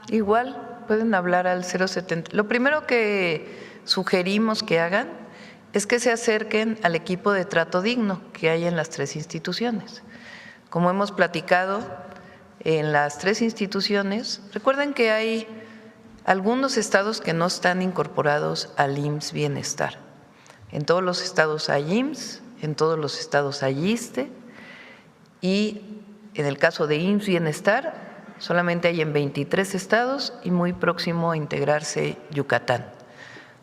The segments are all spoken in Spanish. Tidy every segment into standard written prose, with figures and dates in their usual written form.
Igual pueden hablar al 070. Lo primero que sugerimos que hagan es que se acerquen al equipo de trato digno que hay en las 3 instituciones. Como hemos platicado en las 3 instituciones, recuerden que hay algunos estados que no están incorporados al IMSS Bienestar. En todos los estados hay IMSS, en todos los estados hay ISSSTE, y en el caso de IMSS Bienestar solamente hay en 23 estados y muy próximo a integrarse Yucatán.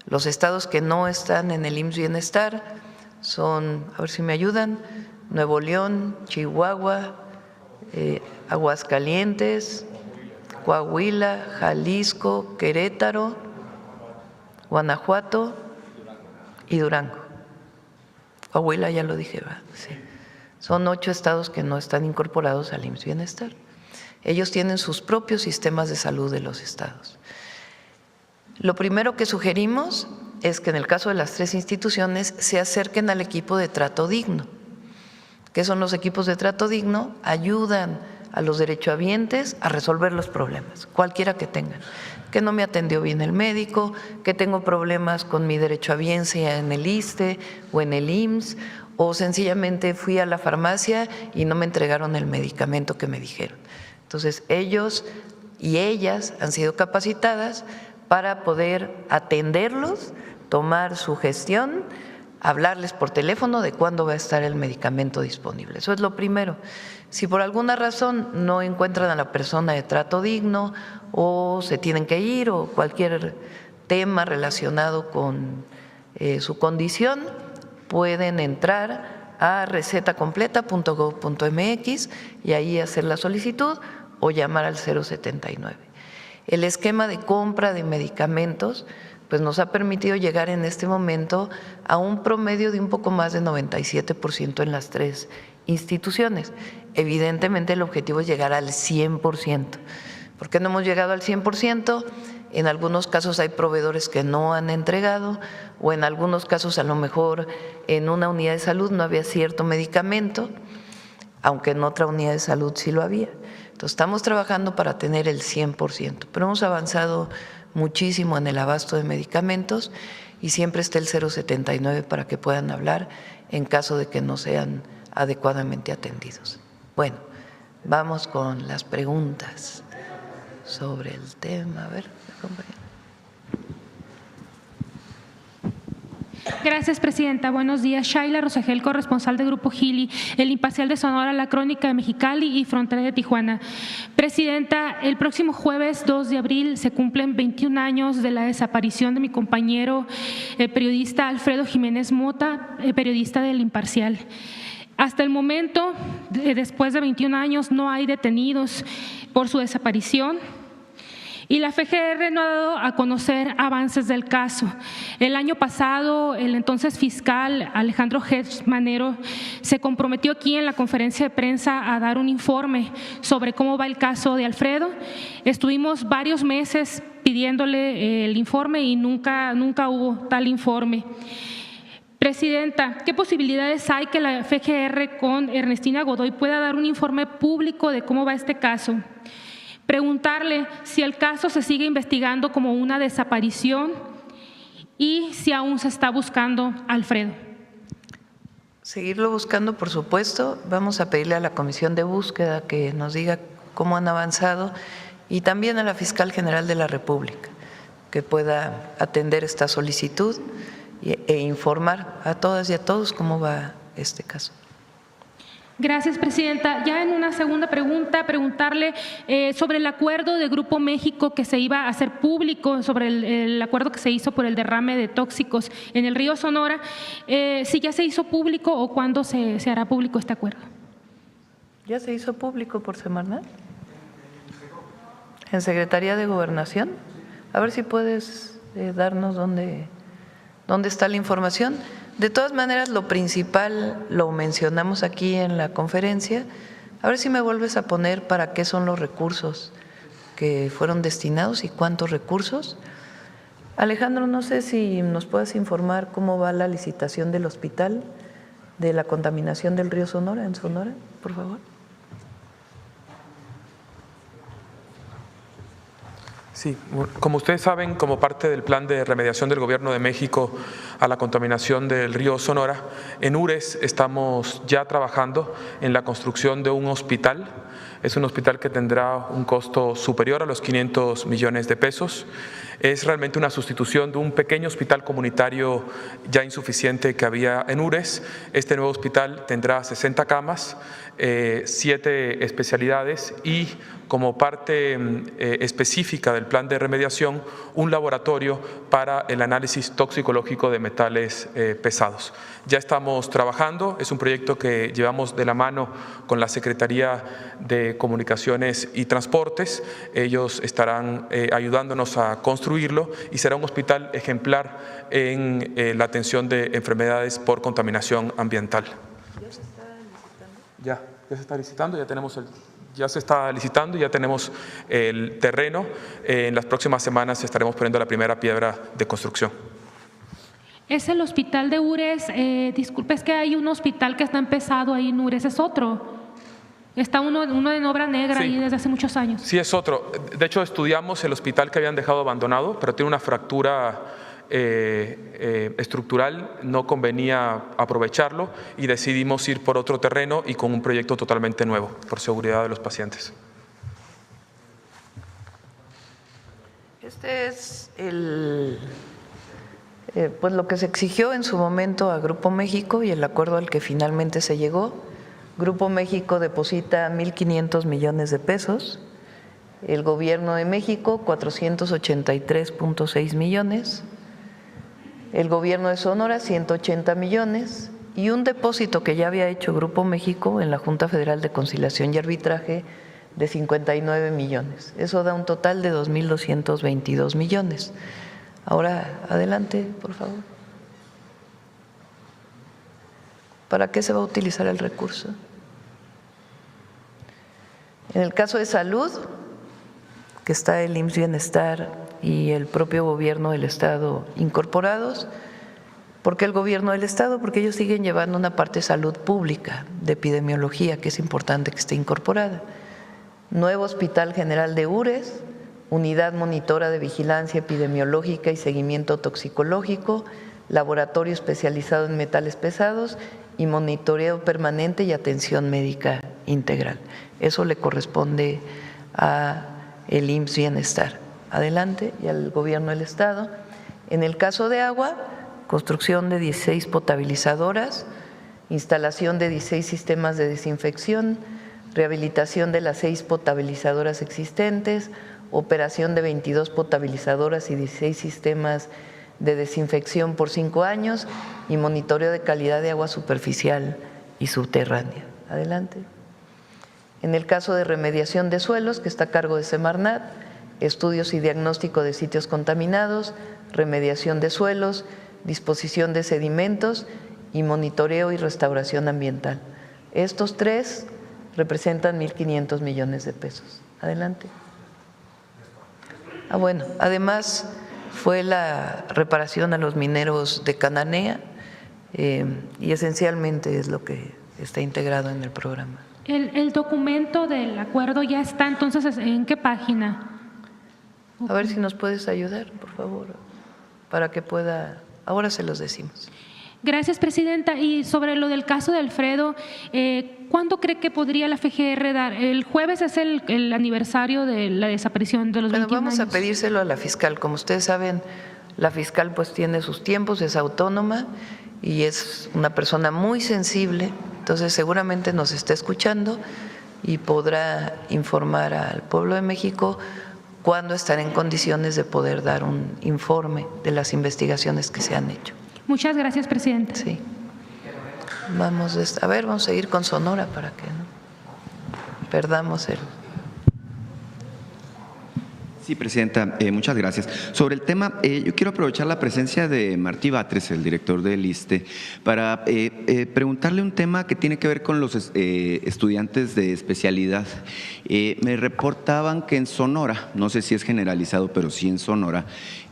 Los estados que no están en el IMSS Bienestar son, a ver si me ayudan, Nuevo León, Chihuahua, Aguascalientes, Coahuila, Jalisco, Querétaro, Guanajuato y Durango. Coahuila ya lo dije, ¿verdad? Sí. Son 8 estados que no están incorporados al IMSS Bienestar. Ellos tienen sus propios sistemas de salud de los estados. Lo primero que sugerimos es que en el caso de las 3 instituciones se acerquen al equipo de trato digno. ¿Qué son los equipos de trato digno? Ayudan a los derechohabientes a resolver los problemas, cualquiera que tengan. Que no me atendió bien el médico, que tengo problemas con mi derechohabiencia en el ISSSTE o en el IMSS, o sencillamente fui a la farmacia y no me entregaron el medicamento que me dijeron. Entonces, ellos y ellas han sido capacitadas para poder atenderlos, tomar su gestión, hablarles por teléfono de cuándo va a estar el medicamento disponible. Eso es lo primero. Si por alguna razón no encuentran a la persona de trato digno o se tienen que ir o cualquier tema relacionado con su condición, pueden entrar a recetacompleta.gov.mx y ahí hacer la solicitud o llamar al 079. El esquema de compra de medicamentos pues nos ha permitido llegar en este momento a un promedio de un poco más de 97% en las 3 instituciones. Evidentemente el objetivo es llegar al 100%. ¿Por qué no hemos llegado al 100%? En algunos casos hay proveedores que no han entregado o en algunos casos a lo mejor en una unidad de salud no había cierto medicamento, aunque en otra unidad de salud sí lo había. Entonces estamos trabajando para tener el 100%, pero hemos avanzado muchísimo en el abasto de medicamentos y siempre está el 079 para que puedan hablar en caso de que no sean adecuadamente atendidos. Bueno, vamos con las preguntas sobre el tema. A ver, compañero. Gracias, presidenta. Buenos días. Shaila Rosagel, corresponsal de Grupo Gili, El Imparcial de Sonora, La Crónica de Mexicali y Frontera de Tijuana. Presidenta, el próximo jueves 2 de abril se cumplen 21 años de la desaparición de mi compañero periodista Alfredo Jiménez Mota, periodista del Imparcial. Hasta el momento, después de 21 años, no hay detenidos por su desaparición. Y la FGR no ha dado a conocer avances del caso. El año pasado, el entonces fiscal Alejandro Gertz Manero se comprometió aquí en la conferencia de prensa a dar un informe sobre cómo va el caso de Alfredo. Estuvimos varios meses pidiéndole el informe y nunca hubo tal informe. Presidenta, ¿qué posibilidades hay que la FGR con Ernestina Godoy pueda dar un informe público de cómo va este caso? Preguntarle si el caso se sigue investigando como una desaparición y si aún se está buscando a Alfredo. Seguirlo buscando, por supuesto. Vamos a pedirle a la Comisión de Búsqueda que nos diga cómo han avanzado y también a la Fiscal General de la República que pueda atender esta solicitud e informar a todas y a todos cómo va este caso. Gracias, presidenta. Ya en una segunda pregunta, preguntarle sobre el acuerdo de Grupo México que se iba a hacer público, sobre el acuerdo que se hizo por el derrame de tóxicos en el río Sonora, si ya se hizo público o cuándo se hará público este acuerdo. ¿Ya se hizo público por Semarnat? ¿En Secretaría de Gobernación? A ver si puedes darnos dónde está la información. De todas maneras, lo principal lo mencionamos aquí en la conferencia. A ver si me vuelves a poner para qué son los recursos que fueron destinados y cuántos recursos. Alejandro, no sé si nos puedes informar cómo va la licitación del hospital de la contaminación del río Sonora, en Sonora, por favor. Sí, como ustedes saben, como parte del plan de remediación del Gobierno de México a la contaminación del río Sonora, en URES estamos ya trabajando en la construcción de un hospital. Es un hospital que tendrá un costo superior a los 500 millones de pesos. Es realmente una sustitución de un pequeño hospital comunitario ya insuficiente que había en URES. Este nuevo hospital tendrá 60 camas, 7 especialidades y, como parte específica del plan de remediación, un laboratorio para el análisis toxicológico de metales pesados. Ya estamos trabajando, es un proyecto que llevamos de la mano con la Secretaría de Comunicaciones y Transportes. Ellos estarán ayudándonos a construirlo y será un hospital ejemplar en la atención de enfermedades por contaminación ambiental. ¿Ya se está licitando? Ya se está licitando, ya se está licitando, ya tenemos el terreno. En las próximas semanas estaremos poniendo la primera piedra de construcción. Es el hospital de URES, disculpe, es que hay un hospital que está empezado ahí en URES, es otro. Está uno en obra negra ahí desde hace muchos años. Sí, es otro. De hecho, estudiamos el hospital que habían dejado abandonado, pero tiene una fractura estructural, no convenía aprovecharlo y decidimos ir por otro terreno y con un proyecto totalmente nuevo, por seguridad de los pacientes. Este es pues lo que se exigió en su momento a Grupo México y el acuerdo al que finalmente se llegó. Grupo México deposita 1.500 millones de pesos, el Gobierno de México 483.6 millones, el Gobierno de Sonora 180 millones y un depósito que ya había hecho Grupo México en la Junta Federal de Conciliación y Arbitraje de 59 millones. Eso da un total de 2.222 millones. Ahora, adelante, por favor. ¿Para qué se va a utilizar el recurso? En el caso de salud, que está el IMSS Bienestar y el propio gobierno del Estado incorporados. ¿Por qué el gobierno del Estado? Porque ellos siguen llevando una parte de salud pública, de epidemiología, que es importante que esté incorporada. Nuevo Hospital General de URES, Unidad Monitora de Vigilancia Epidemiológica y Seguimiento Toxicológico, Laboratorio especializado en metales pesados y monitoreo permanente y atención médica integral. Eso le corresponde a el IMSS Bienestar. Adelante, y al Gobierno del Estado. En el caso de agua, construcción de 16 potabilizadoras, instalación de 16 sistemas de desinfección, rehabilitación de las 6 potabilizadoras existentes, operación de 22 potabilizadoras y 16 sistemas de desinfección por 5 años y monitoreo de calidad de agua superficial y subterránea. Adelante. En el caso de remediación de suelos, que está a cargo de Semarnat, estudios y diagnóstico de sitios contaminados, remediación de suelos, disposición de sedimentos y monitoreo y restauración ambiental. Estos 3 representan 1.500 millones de pesos. Adelante. Bueno, además fue la reparación a los mineros de Cananea y esencialmente es lo que está integrado en el programa. ¿El documento del acuerdo ya está entonces en qué página? A ver si nos puedes ayudar, por favor, para que pueda… Ahora se los decimos. Gracias, Presidenta. Y sobre lo del caso de Alfredo, ¿cuándo cree que podría la FGR dar? El jueves es el aniversario de la desaparición de los 21 vamos años. a pedírselo a la fiscal. Como ustedes saben, la fiscal pues tiene sus tiempos, es autónoma y es una persona muy sensible, entonces seguramente nos está escuchando y podrá informar al pueblo de México cuándo estará en condiciones de poder dar un informe de las investigaciones que se han hecho. Muchas gracias, Presidenta. Sí. Vamos a seguir con Sonora para que no perdamos el… Sí, Presidenta, muchas gracias. Sobre el tema, yo quiero aprovechar la presencia de Martí Batres, el director del ISSSTE, para preguntarle un tema que tiene que ver con los estudiantes de especialidad. Me reportaban que en Sonora, no sé si es generalizado, pero sí en Sonora,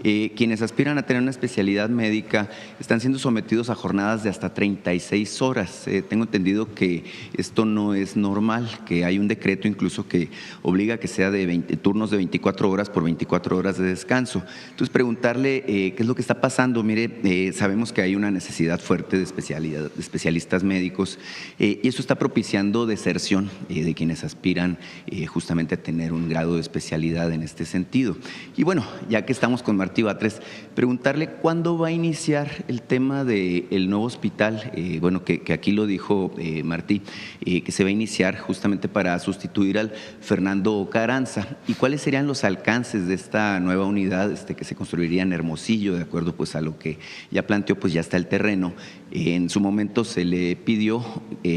quienes aspiran a tener una especialidad médica están siendo sometidos a jornadas de hasta 36 horas. Tengo entendido que esto no es normal, que hay un decreto incluso que obliga a que sea de turnos de 24 horas horas por 24 horas de descanso. Entonces, preguntarle qué es lo que está pasando. Mire, sabemos que hay una necesidad fuerte de especialistas médicos y eso está propiciando deserción de quienes aspiran justamente a tener un grado de especialidad en este sentido. Y bueno, ya que estamos con Martí Batres, preguntarle cuándo va a iniciar el tema del nuevo hospital, bueno, que aquí lo dijo Martí, que se va a iniciar justamente para sustituir al Fernando Carranza, y cuáles serían los alcances de esta nueva unidad que se construiría en Hermosillo, de acuerdo pues a lo que ya planteó, pues ya está el terreno. En su momento se le pidió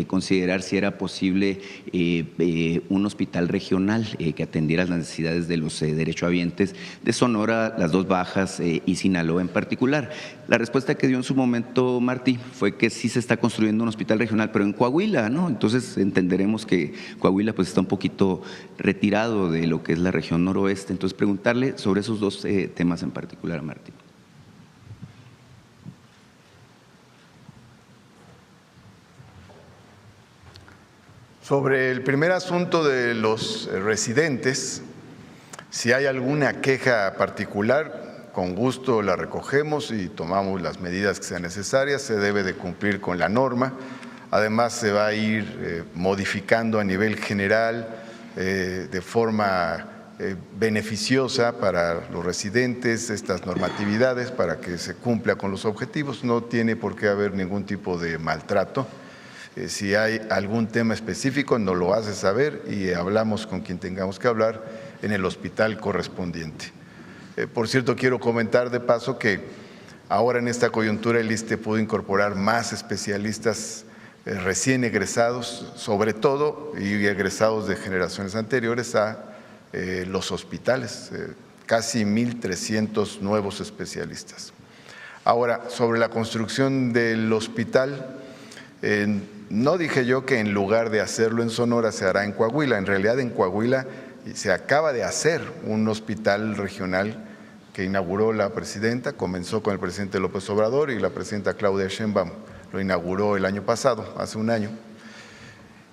considerar si era posible un hospital regional que atendiera las necesidades de los derechohabientes de Sonora, las dos Bajas y Sinaloa en particular. La respuesta que dio en su momento Martí fue que sí se está construyendo un hospital regional, pero en Coahuila, ¿no? Entonces entenderemos que Coahuila pues está un poquito retirado de lo que es la región noroeste. Entonces preguntarle sobre esos dos temas en particular a Martí. Sobre el primer asunto de los residentes, si hay alguna queja particular, con gusto la recogemos y tomamos las medidas que sean necesarias. Se debe de cumplir con la norma. Además, se va a ir modificando a nivel general de forma beneficiosa para los residentes estas normatividades para que se cumpla con los objetivos. No tiene por qué haber ningún tipo de maltrato. Si hay algún tema específico, nos lo hace saber y hablamos con quien tengamos que hablar en el hospital correspondiente. Por cierto, quiero comentar de paso que ahora en esta coyuntura el ISSSTE pudo incorporar más especialistas recién egresados, sobre todo, y egresados de generaciones anteriores a los hospitales, casi 1,300 nuevos especialistas. Ahora, sobre la construcción del hospital, no dije yo que en lugar de hacerlo en Sonora se hará en Coahuila. En realidad en Coahuila se acaba de hacer un hospital regional que inauguró la presidenta, comenzó con el presidente López Obrador y la presidenta Claudia Sheinbaum lo inauguró el año pasado, hace un año.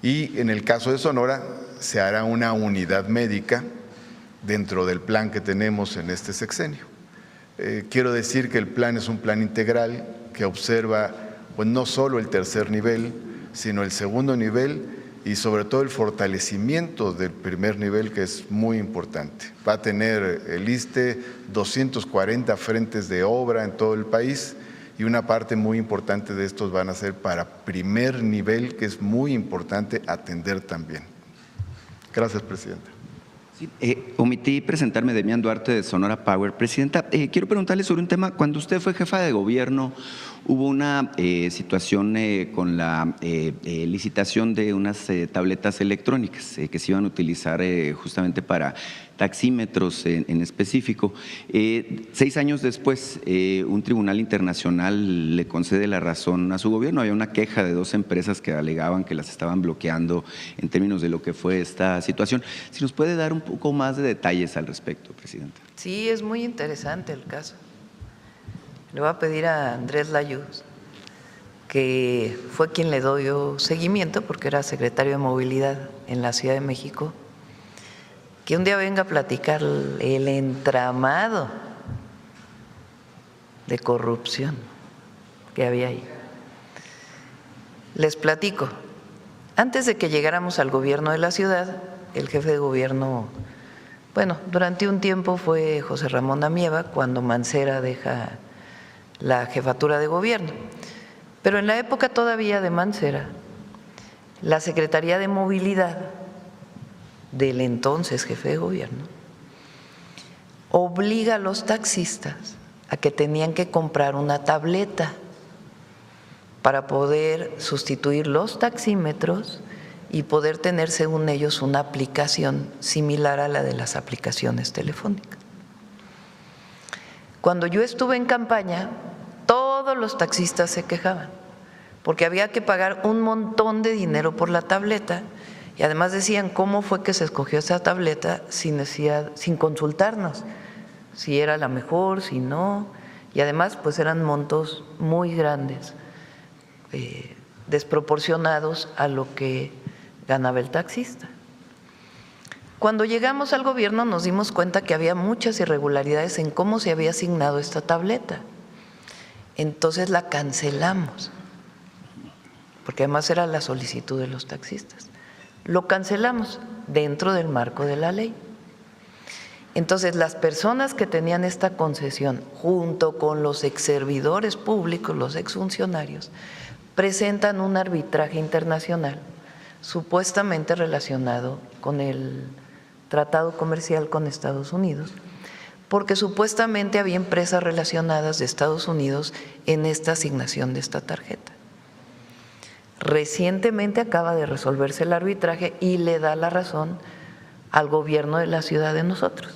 Y en el caso de Sonora se hará una unidad médica dentro del plan que tenemos en este sexenio. Quiero decir que el plan es un plan integral que observa pues no solo el tercer nivel, sino el segundo nivel y sobre todo el fortalecimiento del primer nivel, que es muy importante. Va a tener el ISSSTE 240 frentes de obra en todo el país y una parte muy importante de estos van a ser para primer nivel, que es muy importante atender también. Gracias, Presidenta. Sí, omití presentarme, Demián Duarte de Sonora Power. Presidenta, quiero preguntarle sobre un tema. Cuando usted fue jefa de gobierno, hubo una situación con la licitación de unas tabletas electrónicas que se iban a utilizar justamente para taxímetros en específico. 6 años después, un tribunal internacional le concede la razón a su gobierno. Había una queja de 2 empresas que alegaban que las estaban bloqueando en términos de lo que fue esta situación. Si nos puede dar un poco más de detalles al respecto, Presidenta. Sí, es muy interesante el caso. Le voy a pedir a Andrés Layuz, que fue quien le dio seguimiento porque era secretario de Movilidad en la Ciudad de México, que un día venga a platicar el entramado de corrupción que había ahí. Les platico. Antes de que llegáramos al gobierno de la ciudad, el jefe de gobierno, bueno, durante un tiempo fue José Ramón Amieva, cuando Mancera deja la jefatura de gobierno. Pero en la época todavía de Mancera, la Secretaría de Movilidad del entonces jefe de gobierno obliga a los taxistas a que tenían que comprar una tableta para poder sustituir los taxímetros y poder tener, según ellos, una aplicación similar a la de las aplicaciones telefónicas. Cuando yo estuve en campaña, todos los taxistas se quejaban porque había que pagar un montón de dinero por la tableta y además decían cómo fue que se escogió esa tableta sin consultarnos, si era la mejor, si no, y además pues eran montos muy grandes, desproporcionados a lo que ganaba el taxista. Cuando llegamos al gobierno nos dimos cuenta que había muchas irregularidades en cómo se había asignado esta tableta. Entonces la cancelamos, porque además era la solicitud de los taxistas. Lo cancelamos dentro del marco de la ley. Entonces las personas que tenían esta concesión, junto con los exservidores públicos, los exfuncionarios, presentan un arbitraje internacional supuestamente relacionado con el tratado comercial con Estados Unidos, porque supuestamente había empresas relacionadas de Estados Unidos en esta asignación de esta tarjeta. Recientemente acaba de resolverse el arbitraje y le da la razón al gobierno de la ciudad de nosotros.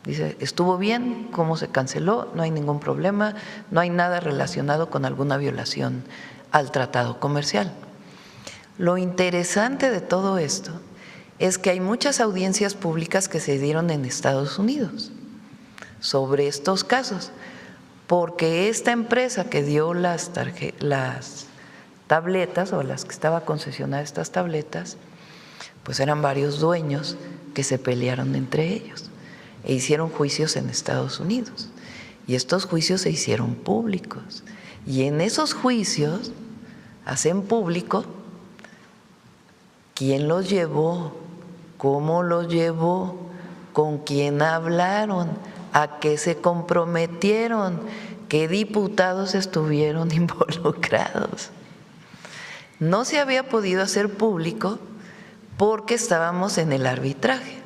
Dice, estuvo bien, cómo se canceló, no hay ningún problema, no hay nada relacionado con alguna violación al tratado comercial. Lo interesante de todo esto es que hay muchas audiencias públicas que se dieron en Estados Unidos sobre estos casos, porque esta empresa que dio las tabletas o las que estaba concesionada estas tabletas, pues eran varios dueños que se pelearon entre ellos e hicieron juicios en Estados Unidos. Y estos juicios se hicieron públicos. Y en esos juicios hacen público quién los llevó, cómo los llevó, con quién hablaron, a qué se comprometieron, qué diputados estuvieron involucrados. No se había podido hacer público porque estábamos en el arbitraje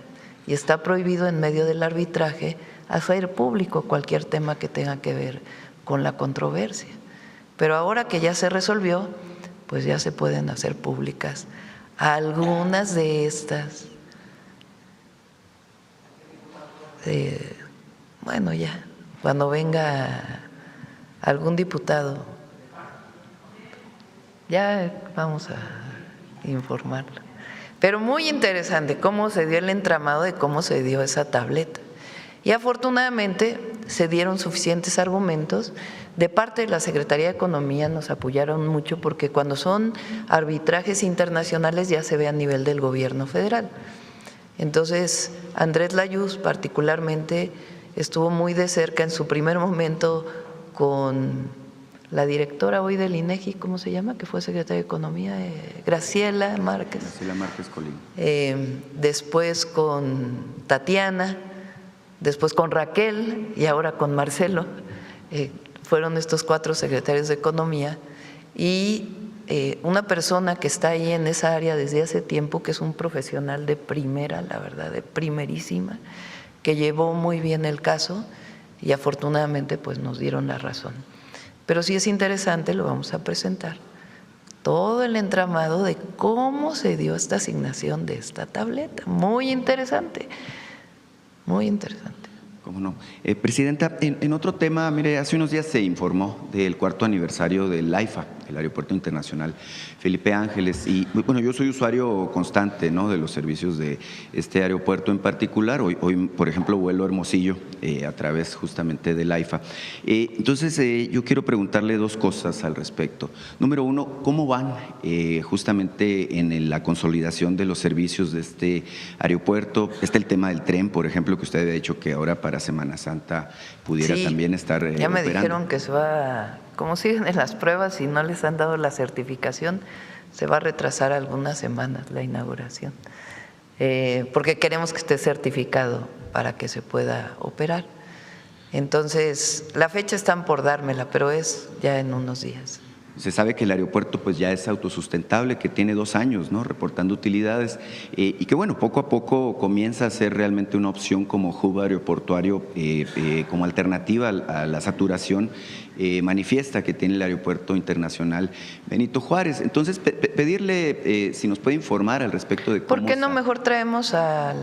y está prohibido en medio del arbitraje hacer público cualquier tema que tenga que ver con la controversia. Pero ahora que ya se resolvió, pues ya se pueden hacer públicas algunas de estas. Bueno, ya, cuando venga algún diputado, ya vamos a informarlo. Pero muy interesante cómo se dio el entramado de cómo se dio esa tableta. Y afortunadamente se dieron suficientes argumentos. De parte de la Secretaría de Economía nos apoyaron mucho porque cuando son arbitrajes internacionales ya se ve a nivel del gobierno federal. Entonces, Andrés Layuz particularmente estuvo muy de cerca en su primer momento con la directora hoy del INEGI, ¿cómo se llama? Que fue secretaria de Economía, Graciela Márquez. Graciela Márquez Colín. Después con Tatiana, después con Raquel y ahora con Marcelo. Fueron estos 4 secretarios de Economía y una persona que está ahí en esa área desde hace tiempo, que es un profesional de primera, la verdad, de primerísima, que llevó muy bien el caso y afortunadamente pues nos dieron la razón. Pero sí es interesante, lo vamos a presentar, todo el entramado de cómo se dio esta asignación de esta tableta. Muy interesante, muy interesante. ¿Cómo no? Presidenta, en otro tema, mire, hace unos días se informó del 4º aniversario del AIFA, el Aeropuerto Internacional Felipe Ángeles, y bueno, yo soy usuario constante, ¿no?, de los servicios de este aeropuerto en particular. Hoy por ejemplo, vuelo a Hermosillo a través justamente del AIFA. Entonces, yo quiero preguntarle 2 cosas al respecto. Número 1, ¿cómo van justamente en la consolidación de los servicios de este aeropuerto? Está el tema del tren, por ejemplo, que usted había dicho que ahora para Semana Santa pudiera también estar ya me operando. dijeron que se va, como siguen en las pruebas y no les han dado la certificación, se va a retrasar algunas semanas la inauguración, porque queremos que esté certificado para que se pueda operar. Entonces, la fecha están por dármela, pero es ya en unos días. Se sabe que el aeropuerto pues ya es autosustentable, que tiene 2 años, ¿no?, reportando utilidades y que bueno, poco a poco comienza a ser realmente una opción como hub aeroportuario, como alternativa a la saturación manifiesta que tiene el Aeropuerto Internacional Benito Juárez. Entonces, pedirle si nos puede informar al respecto de cómo… ¿Por qué no mejor traemos al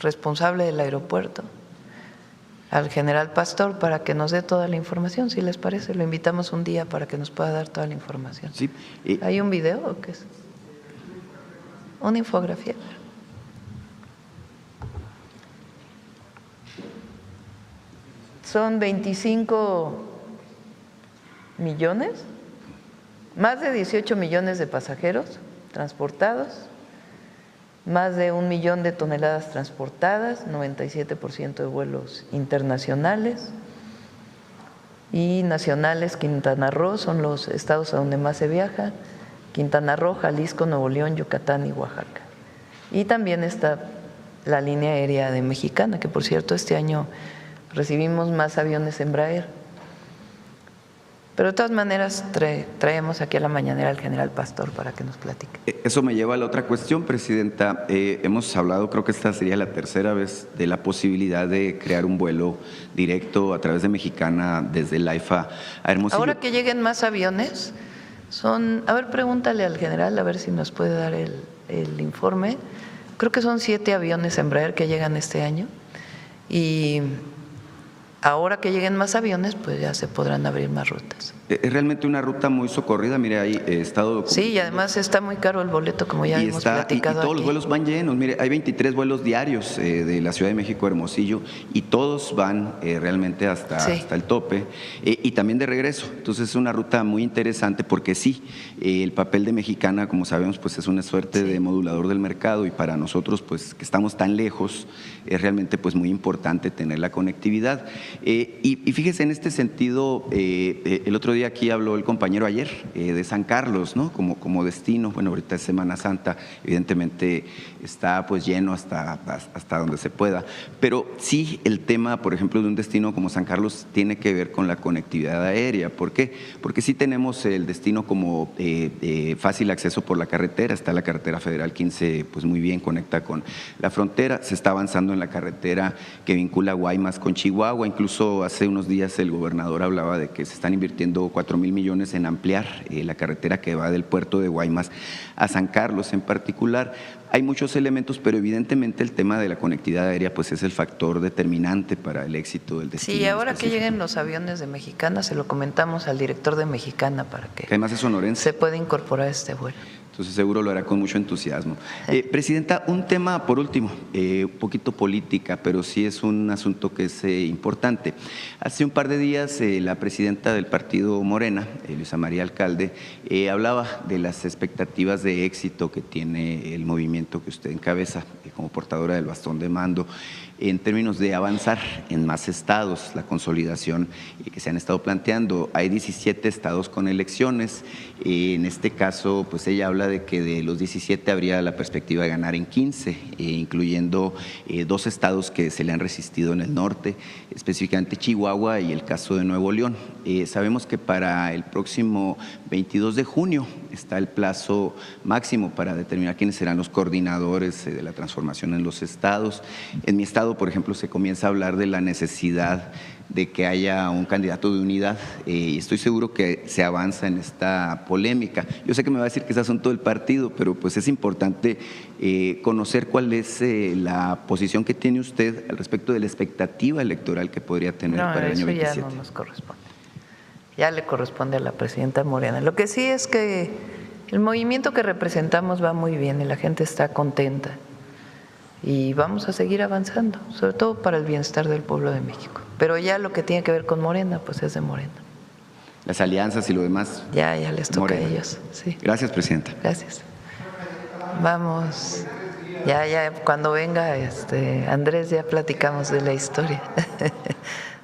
responsable del aeropuerto, al general Pastor, para que nos dé toda la información, si les parece? Lo invitamos un día para que nos pueda dar toda la información. Sí. ¿Hay un video o qué es? Una infografía. Son 25 millones, más de 18 millones de pasajeros transportados más de 1 millón de toneladas transportadas, 97% de vuelos internacionales y nacionales. Quintana Roo son los estados a donde más se viaja: Quintana Roo, Jalisco, Nuevo León, Yucatán y Oaxaca. Y también está la línea aérea de Mexicana, que por cierto este año recibimos más aviones Embraer. Pero de todas maneras traemos aquí a la mañanera al general Pastor para que nos platique. Eso me lleva a la otra cuestión, Presidenta. Hemos hablado, creo que esta sería la tercera vez, de la posibilidad de crear un vuelo directo a través de Mexicana desde el AIFA a Hermosillo. Ahora que lleguen más aviones, a ver, pregúntale al general a ver si nos puede dar el informe. Creo que son 7 aviones Embraer que llegan este año, y ahora que lleguen más aviones, pues ya se podrán abrir más rutas. Es realmente una ruta muy socorrida, mire, hay estado documentado. Sí, y además está muy caro el boleto, como ya hemos platicado y todos aquí. los vuelos van llenos, mire, hay 23 vuelos diarios de la Ciudad de México a Hermosillo, y todos van realmente hasta el tope, y también de regreso. Entonces es una ruta muy interesante porque sí, el papel de Mexicana, como sabemos, pues es una suerte de modulador del mercado, y para nosotros, pues que estamos tan lejos, es realmente pues muy importante tener la conectividad. Y fíjese, en este sentido, el otro día aquí habló el compañero ayer de San Carlos, ¿no? Como destino. Bueno, ahorita es Semana Santa, evidentemente está pues lleno hasta donde se pueda, pero sí el tema, por ejemplo, de un destino como San Carlos tiene que ver con la conectividad aérea. ¿Por qué? Porque sí tenemos el destino como fácil acceso por la carretera. Está la carretera federal 15, pues muy bien, conecta con la frontera. Se está avanzando en la carretera que vincula Guaymas con Chihuahua. Incluso hace unos días el gobernador hablaba de que se están invirtiendo 4,000 millones en ampliar la carretera que va del puerto de Guaymas a San Carlos en particular. Hay muchos elementos, pero evidentemente el tema de la conectividad aérea pues es el factor determinante para el éxito del destino. Sí, ahora que lleguen los aviones de Mexicana, se lo comentamos al director de Mexicana para que además es sonorense, se pueda incorporar a este vuelo. Entonces seguro lo hará con mucho entusiasmo. Presidenta, un tema por último, un poquito política, pero sí es un asunto que es importante. Hace un par de días la presidenta del partido Morena, Luisa María Alcalde, hablaba de las expectativas de éxito que tiene el movimiento que usted encabeza como portadora del bastón de mando, en términos de avanzar en más estados, la consolidación que se han estado planteando. Hay 17 estados con elecciones. En este caso, pues ella habla de que de los 17 habría la perspectiva de ganar en 15, incluyendo 2 estados que se le han resistido en el norte, específicamente Chihuahua y el caso de Nuevo León. Sabemos que para el próximo 22 de junio está el plazo máximo para determinar quiénes serán los coordinadores de la transformación en los estados. En mi estado, por ejemplo, se comienza a hablar de la necesidad de que haya un candidato de unidad, y estoy seguro que se avanza en esta polémica. Yo sé que me va a decir que es asunto del partido, pero pues es importante conocer cuál es la posición que tiene usted al respecto de la expectativa electoral que podría tener para el año 27. Ya no nos corresponde. Ya le corresponde a la presidenta Morena. Lo que sí es que el movimiento que representamos va muy bien y la gente está contenta. Y vamos a seguir avanzando, sobre todo para el bienestar del pueblo de México. Pero ya lo que tiene que ver con Morena, pues es de Morena. Las alianzas y lo demás. Ya les toca Morena. a ellos. Sí. Gracias, Presidenta. Gracias. Vamos. Ya, cuando venga Andrés, ya platicamos de la historia.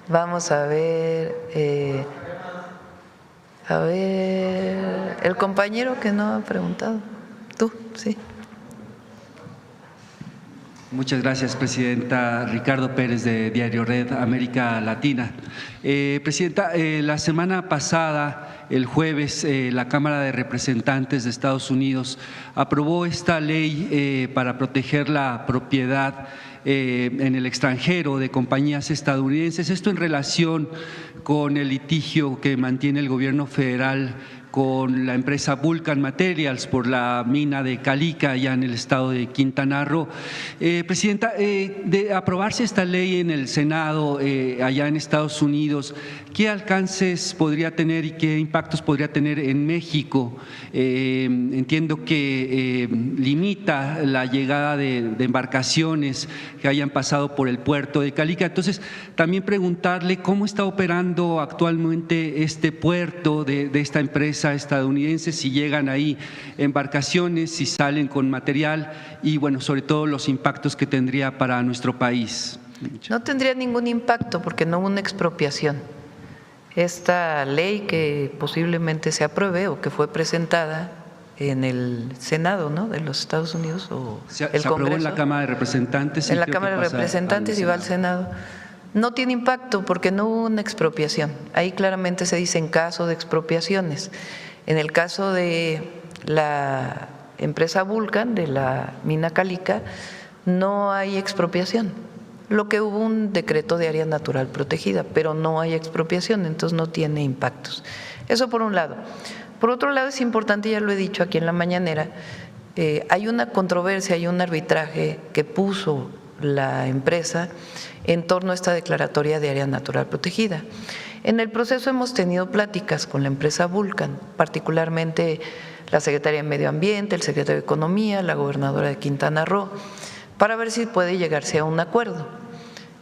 Vamos a ver, el compañero que no ha preguntado. Tú, sí. Muchas gracias, Presidenta. Ricardo Pérez, de Diario Red América Latina. Presidenta, la semana pasada, el jueves, la Cámara de Representantes de Estados Unidos aprobó esta ley para proteger la propiedad en el extranjero de compañías estadounidenses. Esto en relación con el litigio que mantiene el gobierno federal con la empresa Vulcan Materials por la mina de Calica, allá en el estado de Quintana Roo. Presidenta, de aprobarse esta ley en el Senado, allá en Estados Unidos, ¿qué alcances podría tener y qué impactos podría tener en México? Entiendo que limita la llegada de embarcaciones que hayan pasado por el puerto de Calica. Entonces, también preguntarle cómo está operando actualmente este puerto de esta empresa empresa estadounidense, si llegan ahí embarcaciones, si salen con material y, bueno, sobre todo los impactos que tendría para nuestro país. No tendría ningún impacto porque no hubo una expropiación. Esta ley que posiblemente se apruebe o que fue presentada en el Senado, ¿no?, de los Estados Unidos o Se el aprobó Congreso. en la Cámara de Representantes. En la Cámara de Representantes y va al Senado. No tiene impacto porque no hubo una expropiación. Ahí claramente se dice en caso de expropiaciones. En el caso de la empresa Vulcan, de la mina Calica, no hay expropiación. Lo que hubo un decreto de área natural protegida, pero no hay expropiación, entonces no tiene impactos. Eso por un lado. Por otro lado, es importante, ya lo he dicho aquí en la mañanera, hay una controversia, hay un arbitraje que puso la empresa en torno a esta declaratoria de área natural protegida. En el proceso hemos tenido pláticas con la empresa Vulcan, particularmente la Secretaría de Medio Ambiente, el Secretario de Economía, la gobernadora de Quintana Roo, para ver si puede llegarse a un acuerdo.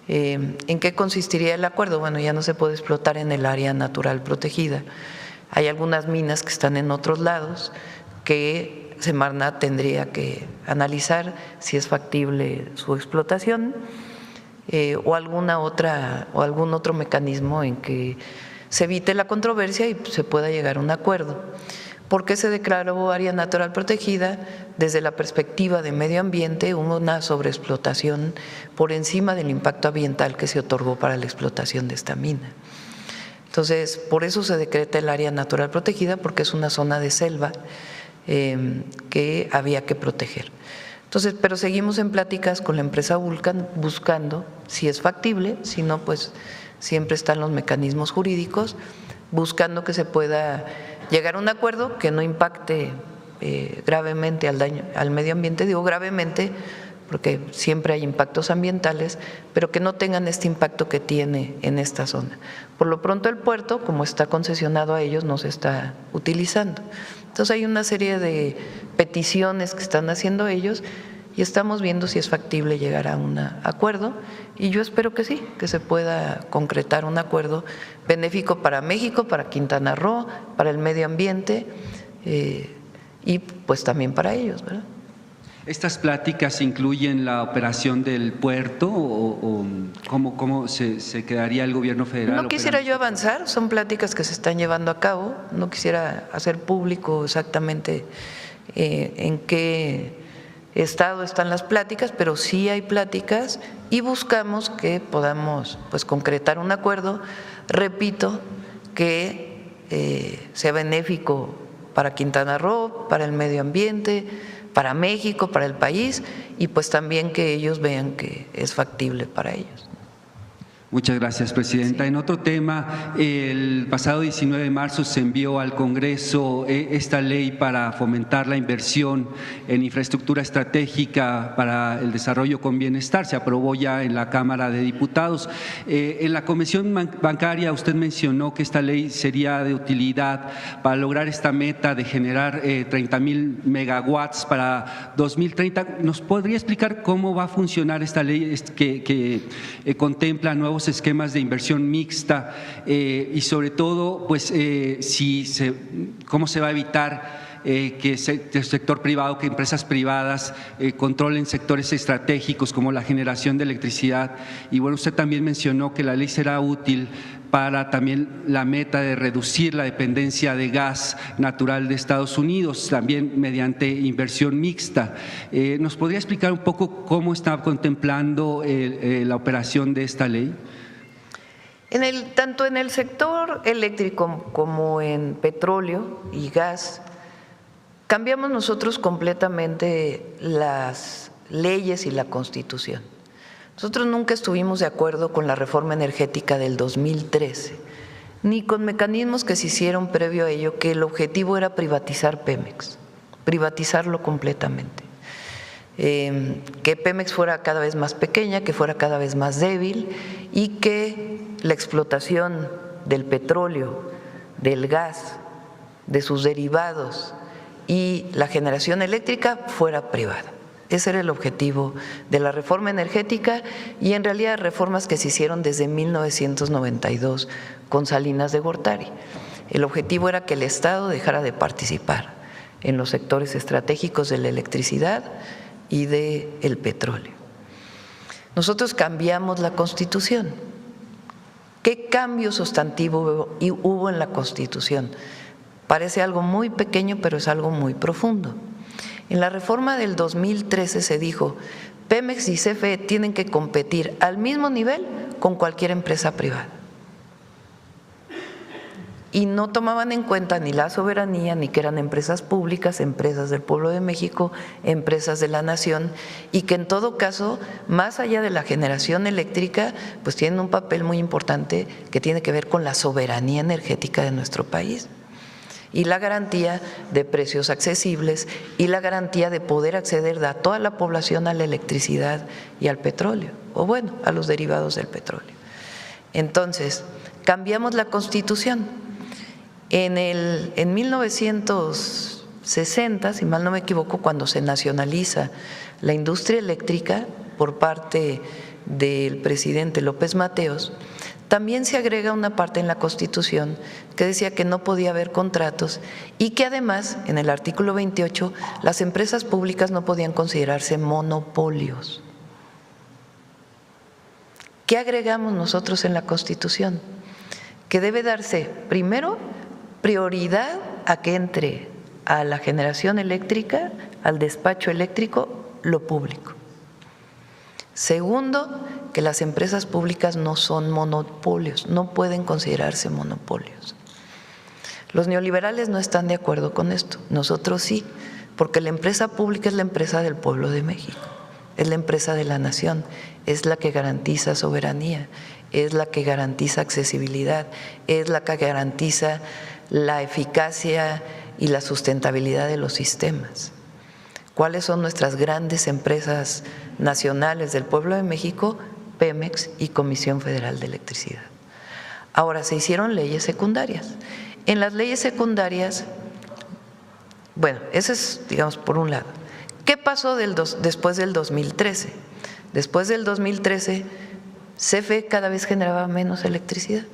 ¿En qué consistiría el acuerdo? Bueno, ya no se puede explotar en el área natural protegida. Hay algunas minas que están en otros lados que Semarnat tendría que analizar si es factible su explotación o algún otro mecanismo en que se evite la controversia y se pueda llegar a un acuerdo. ¿Por qué se declaró área natural protegida? Desde la perspectiva de medio ambiente, hubo una sobreexplotación por encima del impacto ambiental que se otorgó para la explotación de esta mina. Entonces, por eso se decreta el área natural protegida, porque es una zona de selva que había que proteger. Entonces, pero seguimos en pláticas con la empresa Vulcan buscando si es factible, si no, pues siempre están los mecanismos jurídicos, buscando que se pueda llegar a un acuerdo que no impacte gravemente al medio ambiente. Digo gravemente porque siempre hay impactos ambientales, pero que no tengan este impacto que tiene en esta zona. Por lo pronto el puerto, como está concesionado a ellos, no se está utilizando. Entonces hay una serie de peticiones que están haciendo ellos y estamos viendo si es factible llegar a un acuerdo y yo espero que sí, que se pueda concretar un acuerdo benéfico para México, para Quintana Roo, para el medio ambiente y pues también para ellos, ¿verdad? ¿Estas pláticas incluyen la operación del puerto o cómo se quedaría el gobierno federal? No quisiera yo avanzar, son pláticas que se están llevando a cabo, no quisiera hacer público exactamente en qué estado están las pláticas, pero sí hay pláticas y buscamos que podamos pues concretar un acuerdo, repito, que sea benéfico para Quintana Roo, para el medio ambiente, para México, para el país y pues también que ellos vean que es factible para ellos. Muchas gracias, Presidenta. Sí. En otro tema, el pasado 19 de marzo se envió al Congreso esta ley para fomentar la inversión en infraestructura estratégica para el desarrollo con bienestar. Se aprobó ya en la Cámara de Diputados. En la Comisión Bancaria usted mencionó que esta ley sería de utilidad para lograr esta meta de generar 30,000 megawatts para 2030. ¿Nos podría explicar cómo va a funcionar esta ley que contempla nuevos esquemas de inversión mixta y sobre todo pues cómo se va a evitar que el sector privado, que empresas privadas controlen sectores estratégicos como la generación de electricidad? Y bueno, usted también mencionó que la ley será útil para también la meta de reducir la dependencia de gas natural de Estados Unidos, también mediante inversión mixta. ¿Nos podría explicar un poco cómo está contemplando la operación de esta ley? Tanto en el sector eléctrico como en petróleo y gas, cambiamos nosotros completamente las leyes y la Constitución. Nosotros nunca estuvimos de acuerdo con la reforma energética del 2013, ni con mecanismos que se hicieron previo a ello, que el objetivo era privatizar Pemex, privatizarlo completamente. Que Pemex fuera cada vez más pequeña, que fuera cada vez más débil y que la explotación del petróleo, del gas, de sus derivados y la generación eléctrica fuera privada. Ese era el objetivo de la reforma energética y en realidad reformas que se hicieron desde 1992 con Salinas de Gortari. El objetivo era que el Estado dejara de participar en los sectores estratégicos de la electricidad y del petróleo. Nosotros cambiamos la Constitución. ¿Qué cambio sustantivo hubo en la Constitución? Parece algo muy pequeño, pero es algo muy profundo. En la reforma del 2013 se dijo, Pemex y CFE tienen que competir al mismo nivel con cualquier empresa privada. Y no tomaban en cuenta ni la soberanía, ni que eran empresas públicas, empresas del pueblo de México, empresas de la nación, y que en todo caso, más allá de la generación eléctrica, pues tienen un papel muy importante que tiene que ver con la soberanía energética de nuestro país y la garantía de precios accesibles y la garantía de poder acceder a toda la población a la electricidad y al petróleo, o bueno, a los derivados del petróleo. Entonces, cambiamos la Constitución. En 1960, si mal no me equivoco, cuando se nacionaliza la industria eléctrica por parte del presidente López Mateos, también se agrega una parte en la Constitución que decía que no podía haber contratos y que además, en el artículo 28, las empresas públicas no podían considerarse monopolios. ¿Qué agregamos nosotros en la Constitución? Que debe darse, primero, prioridad a que entre a la generación eléctrica, al despacho eléctrico, lo público. Segundo, que las empresas públicas no son monopolios, no pueden considerarse monopolios. Los neoliberales no están de acuerdo con esto, nosotros sí, porque la empresa pública es la empresa del pueblo de México, es la empresa de la nación, es la que garantiza soberanía, es la que garantiza accesibilidad, es la que garantiza la eficacia y la sustentabilidad de los sistemas. ¿Cuáles son nuestras grandes empresas nacionales del pueblo de México? Pemex y Comisión Federal de Electricidad. Ahora, se hicieron leyes secundarias. En las leyes secundarias, bueno, eso es, digamos, por un lado. ¿Qué pasó después del 2013? Después del 2013, CFE cada vez generaba menos electricidad.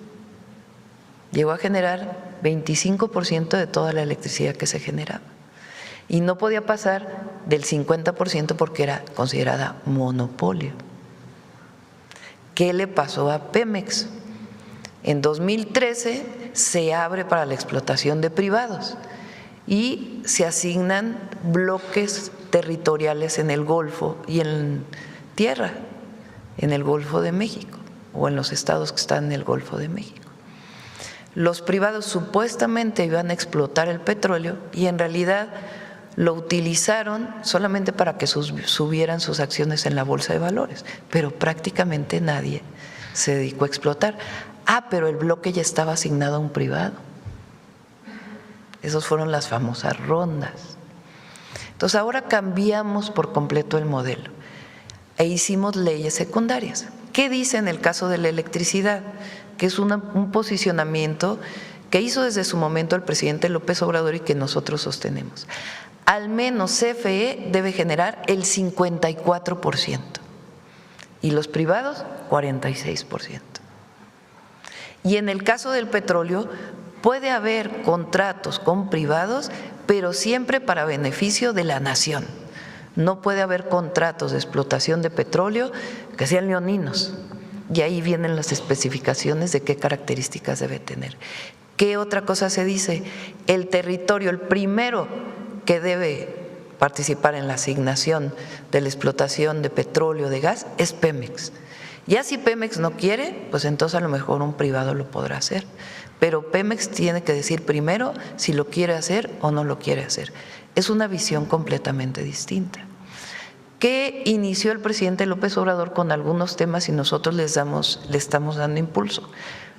Llegó a generar 25% de toda la electricidad que se generaba. Y no podía pasar del 50% porque era considerada monopolio. ¿Qué le pasó a Pemex? En 2013 se abre para la explotación de privados y se asignan bloques territoriales en el Golfo y en tierra, en el Golfo de México o en los estados que están en el Golfo de México. Los privados supuestamente iban a explotar el petróleo y en realidad lo utilizaron solamente para que subieran sus acciones en la bolsa de valores, pero prácticamente nadie se dedicó a explotar. Pero el bloque ya estaba asignado a un privado. Esas fueron las famosas rondas. Entonces ahora cambiamos por completo el modelo e hicimos leyes secundarias. ¿Qué dice en el caso de la electricidad? Que es un posicionamiento que hizo desde su momento el presidente López Obrador y que nosotros sostenemos. Al menos CFE debe generar el 54% y los privados 46%. Y en el caso del petróleo puede haber contratos con privados, pero siempre para beneficio de la nación. No puede haber contratos de explotación de petróleo que sean leoninos. Y ahí vienen las especificaciones de qué características debe tener. ¿Qué otra cosa se dice? El territorio, el primero que debe participar en la asignación de la explotación de petróleo, de gas, es Pemex. Ya si Pemex no quiere, pues entonces a lo mejor un privado lo podrá hacer. Pero Pemex tiene que decir primero si lo quiere hacer o no lo quiere hacer. Es una visión completamente distinta. ¿Qué inició el presidente López Obrador con algunos temas y nosotros le estamos dando impulso?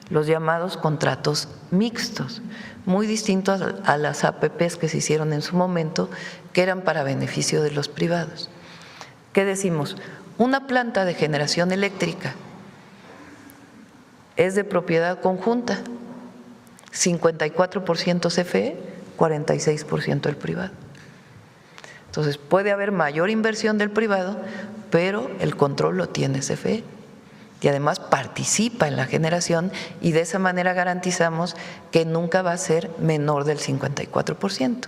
Los llamados contratos mixtos, muy distintos a las APPs que se hicieron en su momento, que eran para beneficio de los privados. ¿Qué decimos? Una planta de generación eléctrica es de propiedad conjunta, 54% CFE, 46% el privado. Entonces puede haber mayor inversión del privado, pero el control lo tiene CFE y además participa en la generación, y de esa manera garantizamos que nunca va a ser menor del 54%.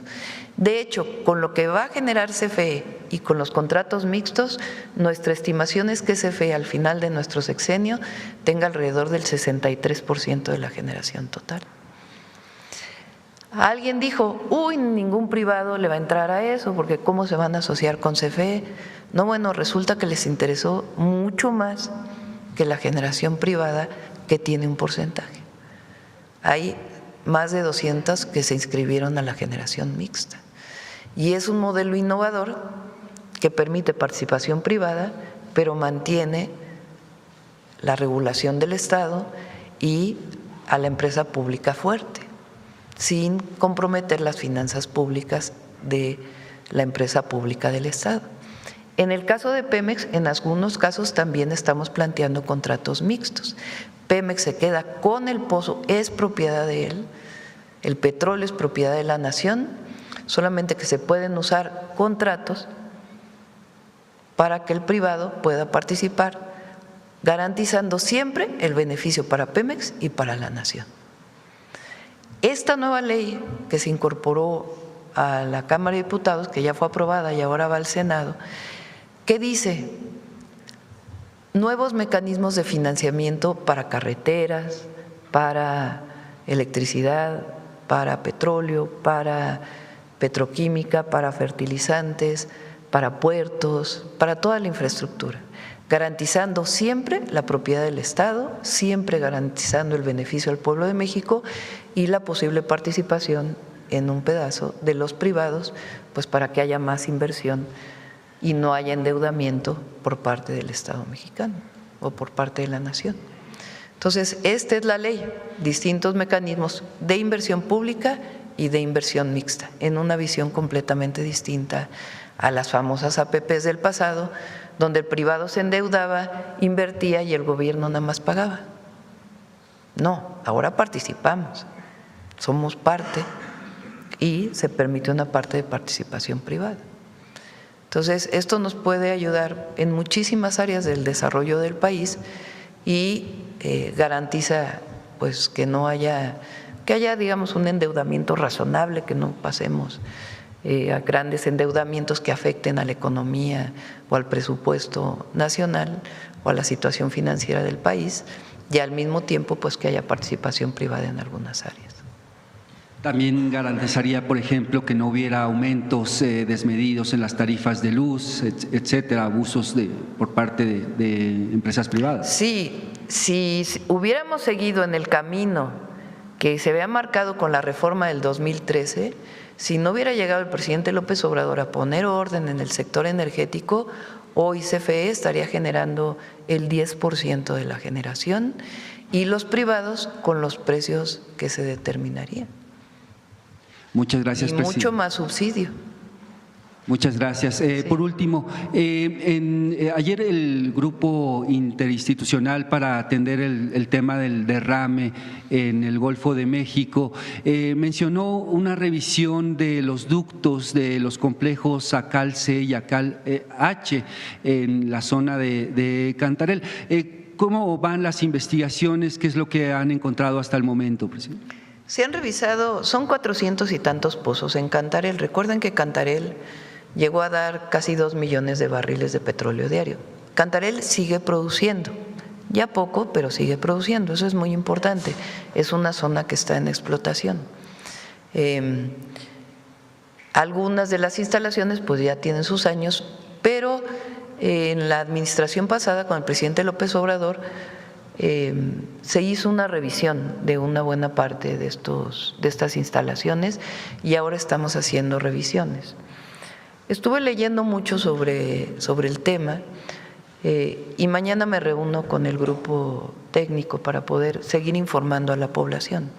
De hecho, con lo que va a generar CFE y con los contratos mixtos, nuestra estimación es que CFE al final de nuestro sexenio tenga alrededor del 63% de la generación total. Alguien dijo, uy, ningún privado le va a entrar a eso, porque ¿cómo se van a asociar con CFE? No, bueno, resulta que les interesó mucho más que la generación privada, que tiene un porcentaje. Hay más de 200 que se inscribieron a la generación mixta. Y es un modelo innovador que permite participación privada, pero mantiene la regulación del Estado y a la empresa pública fuerte, sin comprometer las finanzas públicas de la empresa pública del Estado. En el caso de Pemex, en algunos casos también estamos planteando contratos mixtos. Pemex se queda con el pozo, es propiedad de él, el petróleo es propiedad de la nación, solamente que se pueden usar contratos para que el privado pueda participar, garantizando siempre el beneficio para Pemex y para la nación. Esta nueva ley que se incorporó a la Cámara de Diputados, que ya fue aprobada y ahora va al Senado, ¿qué dice? Nuevos mecanismos de financiamiento para carreteras, para electricidad, para petróleo, para petroquímica, para fertilizantes, para puertos, para toda la infraestructura, garantizando siempre la propiedad del Estado, siempre garantizando el beneficio al pueblo de México y la posible participación en un pedazo de los privados, pues para que haya más inversión y no haya endeudamiento por parte del Estado mexicano o por parte de la nación. Entonces, esta es la ley, distintos mecanismos de inversión pública y de inversión mixta, en una visión completamente distinta a las famosas APPs del pasado, donde el privado se endeudaba, invertía y el gobierno nada más pagaba. No, ahora participamos, somos parte y se permite una parte de participación privada. Entonces, esto nos puede ayudar en muchísimas áreas del desarrollo del país y garantiza pues que haya digamos un endeudamiento razonable, que no pasemos a grandes endeudamientos que afecten a la economía o al presupuesto nacional o a la situación financiera del país, y al mismo tiempo pues que haya participación privada en algunas áreas. También garantizaría, por ejemplo, que no hubiera aumentos desmedidos en las tarifas de luz, etcétera, abusos por parte de empresas privadas. Sí, si hubiéramos seguido en el camino que se había marcado con la reforma del 2013, si no hubiera llegado el presidente López Obrador a poner orden en el sector energético, hoy CFE estaría generando el 10% de la generación y los privados con los precios que se determinarían. Muchas gracias, presidente. Mucho más subsidio. Muchas gracias. Sí. Por último, ayer el grupo interinstitucional para atender el tema del derrame en el Golfo de México mencionó una revisión de los ductos de los complejos Acal C y Acal H en la zona de Cantarell. ¿Cómo van las investigaciones? ¿Qué es lo que han encontrado hasta el momento, presidente? Se han revisado, son 400 y tantos pozos en Cantarell. Recuerden que Cantarell llegó a dar casi 2 millones de barriles de petróleo diario. Cantarell sigue produciendo, ya poco, pero sigue produciendo, eso es muy importante. Es una zona que está en explotación. Algunas de las instalaciones pues ya tienen sus años, pero en la administración pasada con el presidente López Obrador se hizo una revisión de una buena parte de estas instalaciones y ahora estamos haciendo revisiones. Estuve leyendo mucho sobre el tema y mañana me reúno con el grupo técnico para poder seguir informando a la población.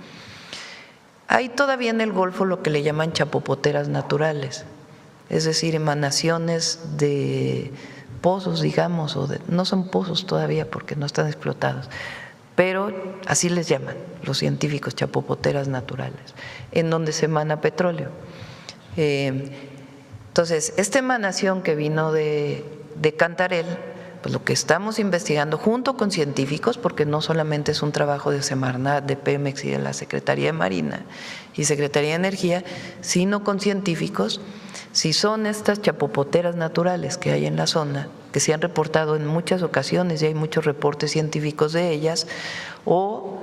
Hay todavía en el Golfo lo que le llaman chapopoteras naturales, es decir, emanaciones de pozos, digamos, no son pozos todavía porque no están explotados, pero así les llaman los científicos, chapopoteras naturales, en donde se emana petróleo. Entonces, esta emanación que vino de Cantarell, pues lo que estamos investigando junto con científicos, porque no solamente es un trabajo de Semarnat, de Pemex y de la Secretaría de Marina y Secretaría de Energía, sino con científicos, si son estas chapopoteras naturales que hay en la zona, que se han reportado en muchas ocasiones y hay muchos reportes científicos de ellas, o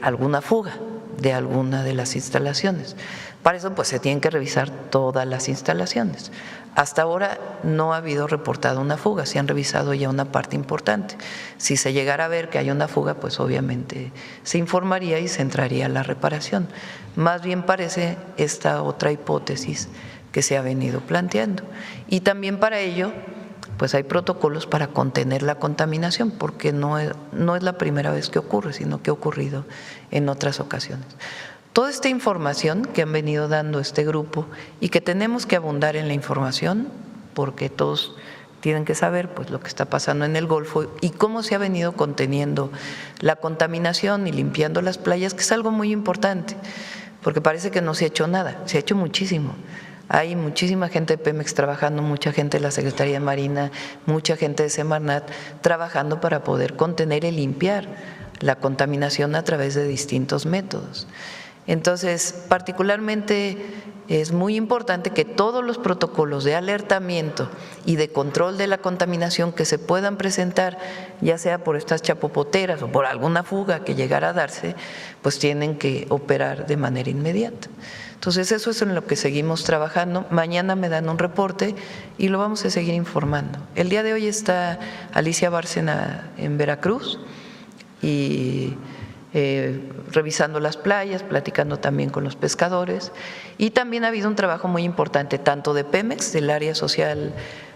alguna fuga de alguna de las instalaciones. Para eso pues se tienen que revisar todas las instalaciones. Hasta ahora no ha habido reportado una fuga, se han revisado ya una parte importante. Si se llegara a ver que hay una fuga, pues obviamente se informaría y se entraría a la reparación. Más bien parece esta otra hipótesis que se ha venido planteando. Y también para ello, pues hay protocolos para contener la contaminación, porque no es la primera vez que ocurre, sino que ha ocurrido en otras ocasiones. Toda esta información que han venido dando este grupo y que tenemos que abundar en la información, porque todos tienen que saber pues lo que está pasando en el Golfo y cómo se ha venido conteniendo la contaminación y limpiando las playas, que es algo muy importante, porque parece que no se ha hecho nada, se ha hecho muchísimo. Hay muchísima gente de Pemex trabajando, mucha gente de la Secretaría de Marina, mucha gente de Semarnat trabajando para poder contener y limpiar la contaminación a través de distintos métodos. Entonces, particularmente es muy importante que todos los protocolos de alertamiento y de control de la contaminación que se puedan presentar, ya sea por estas chapopoteras o por alguna fuga que llegara a darse, pues tienen que operar de manera inmediata. Entonces, eso es en lo que seguimos trabajando. Mañana me dan un reporte y lo vamos a seguir informando. El día de hoy está Alicia Bárcena en Veracruz y revisando las playas, platicando también con los pescadores, y también ha habido un trabajo muy importante tanto de Pemex, del área social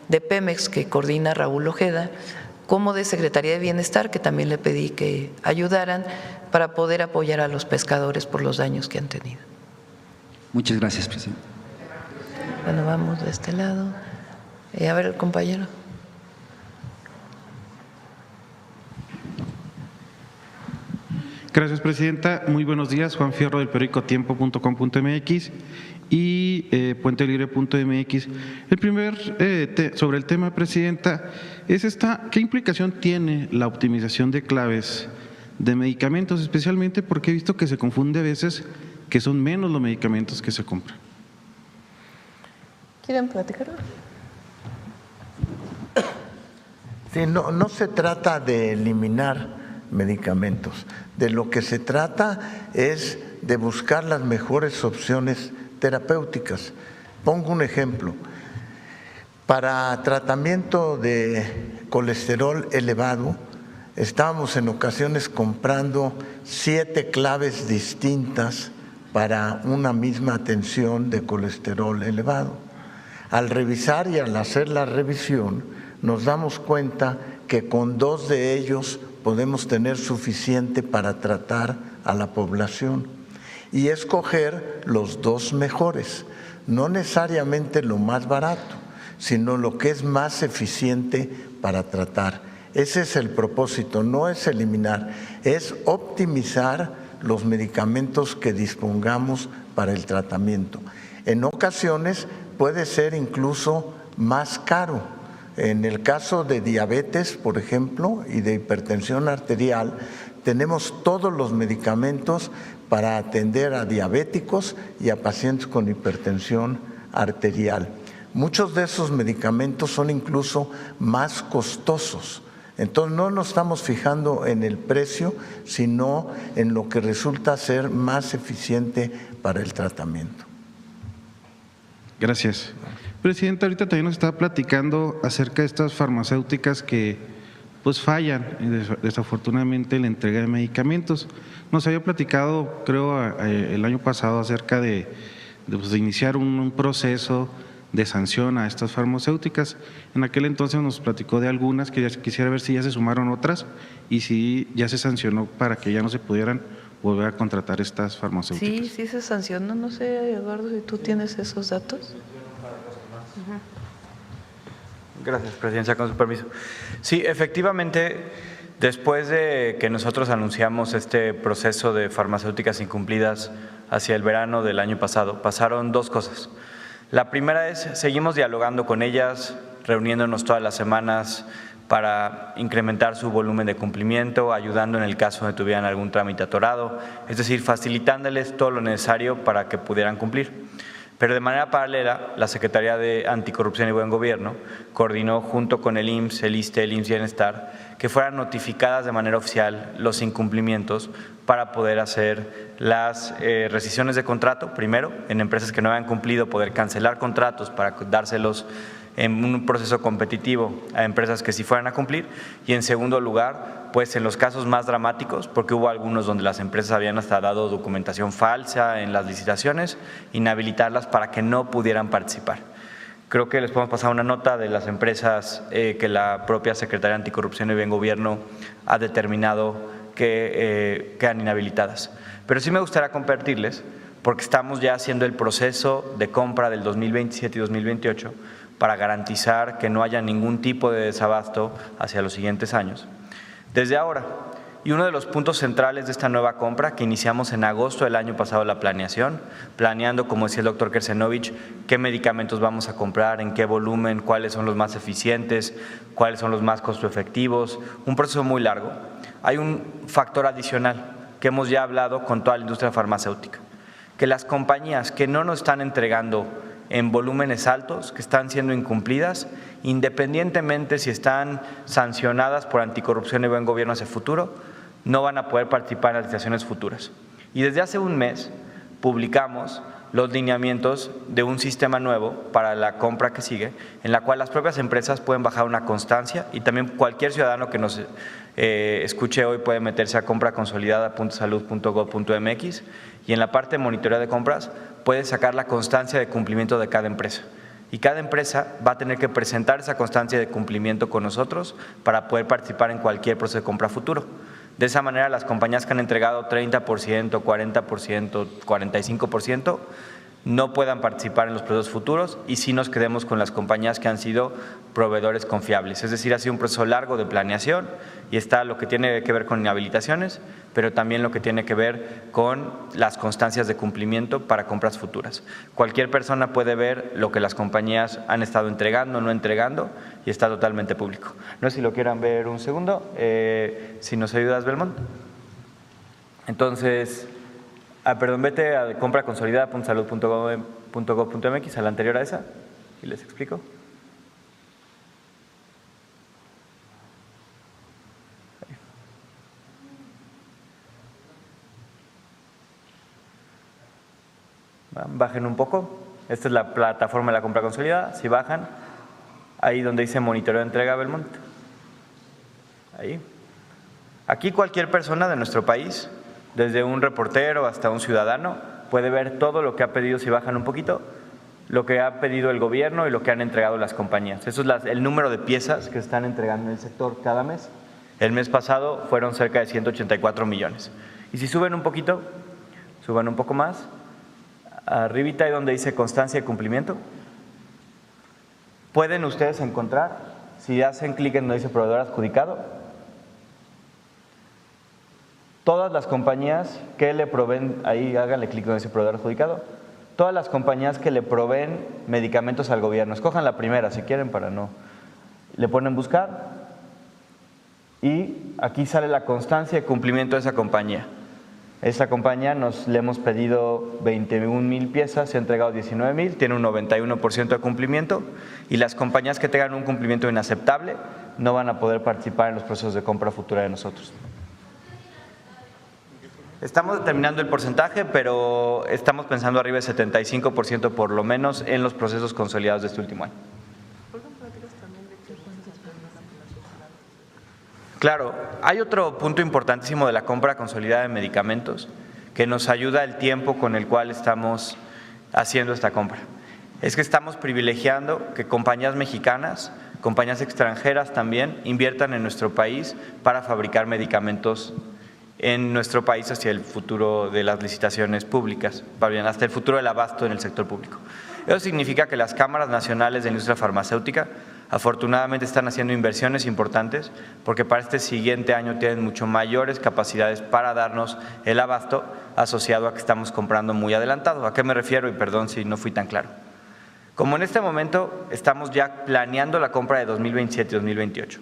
de Pemex que coordina Raúl Ojeda, como de Secretaría de Bienestar, que también le pedí que ayudaran para poder apoyar a los pescadores por los daños que han tenido. Muchas gracias, presidente. Bueno, vamos de este lado. A ver, el compañero. Gracias, presidenta. Muy buenos días. Juan Fierro del periódico tiempo.com.mx y puentelibre.mx. El primer, sobre el tema, presidenta, es ¿qué implicación tiene la optimización de claves de medicamentos? Especialmente porque he visto que se confunde a veces que son menos los medicamentos que se compran. ¿Quieren platicar? Sí, no se trata de eliminar medicamentos. De lo que se trata es de buscar las mejores opciones terapéuticas. Pongo un ejemplo. Para tratamiento de colesterol elevado, estábamos en ocasiones comprando 7 claves distintas para una misma atención de colesterol elevado. Al revisar y al hacer la revisión, nos damos cuenta que con 2 de ellos podemos tener suficiente para tratar a la población y escoger los 2 mejores, no necesariamente lo más barato, sino lo que es más eficiente para tratar. Ese es el propósito, no es eliminar, es optimizar los medicamentos que dispongamos para el tratamiento. En ocasiones puede ser incluso más caro. En el caso de diabetes, por ejemplo, y de hipertensión arterial, tenemos todos los medicamentos para atender a diabéticos y a pacientes con hipertensión arterial. Muchos de esos medicamentos son incluso más costosos. Entonces no nos estamos fijando en el precio, sino en lo que resulta ser más eficiente para el tratamiento. Gracias. Presidenta, ahorita también nos está platicando acerca de estas farmacéuticas que pues fallan desafortunadamente en la entrega de medicamentos. Nos había platicado, creo, el año pasado acerca de iniciar un proceso de sanción a estas farmacéuticas. En aquel entonces nos platicó de algunas, que quisiera ver si ya se sumaron otras y si ya se sancionó para que ya no se pudieran volver a contratar estas farmacéuticas. Sí se sancionó, no sé, Eduardo, si tú tienes esos datos. Gracias, Presidencia, con su permiso. Sí, efectivamente, después de que nosotros anunciamos este proceso de farmacéuticas incumplidas hacia el verano del año pasado, pasaron 2 cosas. La primera es, seguimos dialogando con ellas, reuniéndonos todas las semanas para incrementar su volumen de cumplimiento, ayudando en el caso de que tuvieran algún trámite atorado, es decir, facilitándoles todo lo necesario para que pudieran cumplir. Pero de manera paralela, la Secretaría de Anticorrupción y Buen Gobierno coordinó junto con el IMSS, el ISSSTE, el IMSS Bienestar, que fueran notificadas de manera oficial los incumplimientos para poder hacer las rescisiones de contrato, primero, en empresas que no habían cumplido, poder cancelar contratos para dárselos en un proceso competitivo a empresas que sí fueran a cumplir, y en segundo lugar, pues en los casos más dramáticos, porque hubo algunos donde las empresas habían hasta dado documentación falsa en las licitaciones, inhabilitarlas para que no pudieran participar. Creo que les podemos pasar una nota de las empresas que la propia Secretaría de Anticorrupción y Buen Gobierno ha determinado que quedan inhabilitadas. Pero sí me gustaría compartirles, porque estamos ya haciendo el proceso de compra del 2027 y 2028 para garantizar que no haya ningún tipo de desabasto hacia los siguientes años. Desde ahora, y uno de los puntos centrales de esta nueva compra, que iniciamos en agosto del año pasado la planeación, planeando, como decía el doctor Kersenovich, qué medicamentos vamos a comprar, en qué volumen, cuáles son los más eficientes, cuáles son los más costo efectivos, un proceso muy largo. Hay un factor adicional que hemos ya hablado con toda la industria farmacéutica, que las compañías que no nos están entregando en volúmenes altos, que están siendo incumplidas, independientemente si están sancionadas por Anticorrupción y Buen Gobierno hacia el futuro, no van a poder participar en las licitaciones futuras. Y desde hace un mes publicamos los lineamientos de un sistema nuevo para la compra que sigue, en la cual las propias empresas pueden bajar una constancia, y también cualquier ciudadano que nos escuche hoy puede meterse a compraconsolidada.salud.gov.mx, y en la parte de monitoreo de compras puede sacar la constancia de cumplimiento de cada empresa. Y cada empresa va a tener que presentar esa constancia de cumplimiento con nosotros para poder participar en cualquier proceso de compra futuro. De esa manera, las compañías que han entregado 30%, 40%, 45% no puedan participar en los procesos futuros, y sí nos quedemos con las compañías que han sido proveedores confiables. Es decir, ha sido un proceso largo de planeación, y está lo que tiene que ver con inhabilitaciones, pero también lo que tiene que ver con las constancias de cumplimiento para compras futuras. Cualquier persona puede ver lo que las compañías han estado entregando, no entregando, y está totalmente público. No sé si lo quieran ver un segundo, si nos ayudas, Belmont. Entonces, perdón, vete a compraconsolidada.salud.gov.mx, a la anterior a esa, y les explico. Bajen un poco. Esta es la plataforma de la compra consolidada. Si bajan, ahí donde dice monitoreo de entrega, Belmont. Ahí. Aquí cualquier persona de nuestro país, desde un reportero hasta un ciudadano, puede ver todo lo que ha pedido, si bajan un poquito, lo que ha pedido el gobierno y lo que han entregado las compañías. Eso es el número de piezas que están entregando en el sector cada mes. El mes pasado fueron cerca de 184 millones. Y si suben un poquito, suban un poco más, arribita ahí donde dice constancia de cumplimiento, pueden ustedes encontrar, si hacen clic en donde dice proveedor adjudicado, todas las compañías que le proveen, ahí háganle clic donde dice proveedor adjudicado, todas las compañías que le proveen medicamentos al gobierno, escojan la primera si quieren para no, le ponen buscar y aquí sale la constancia de cumplimiento de esa compañía. Esta compañía le hemos pedido 21,000 piezas, se ha entregado 19,000, tiene un 91% de cumplimiento, y las compañías que tengan un cumplimiento inaceptable no van a poder participar en los procesos de compra futura de nosotros. Estamos determinando el porcentaje, pero estamos pensando arriba de 75% por lo menos en los procesos consolidados de este último año. Claro, hay otro punto importantísimo de la compra consolidada de medicamentos que nos ayuda el tiempo con el cual estamos haciendo esta compra. Es que estamos privilegiando que compañías mexicanas, compañías extranjeras también inviertan en nuestro país para fabricar medicamentos en nuestro país hacia el futuro de las licitaciones públicas, hasta el futuro del abasto en el sector público. Eso significa que las cámaras nacionales de industria farmacéutica afortunadamente están haciendo inversiones importantes, porque para este siguiente año tienen mucho mayores capacidades para darnos el abasto asociado a que estamos comprando muy adelantado. ¿A qué me refiero? Y perdón si no fui tan claro. Como en este momento estamos ya planeando la compra de 2027 y 2028,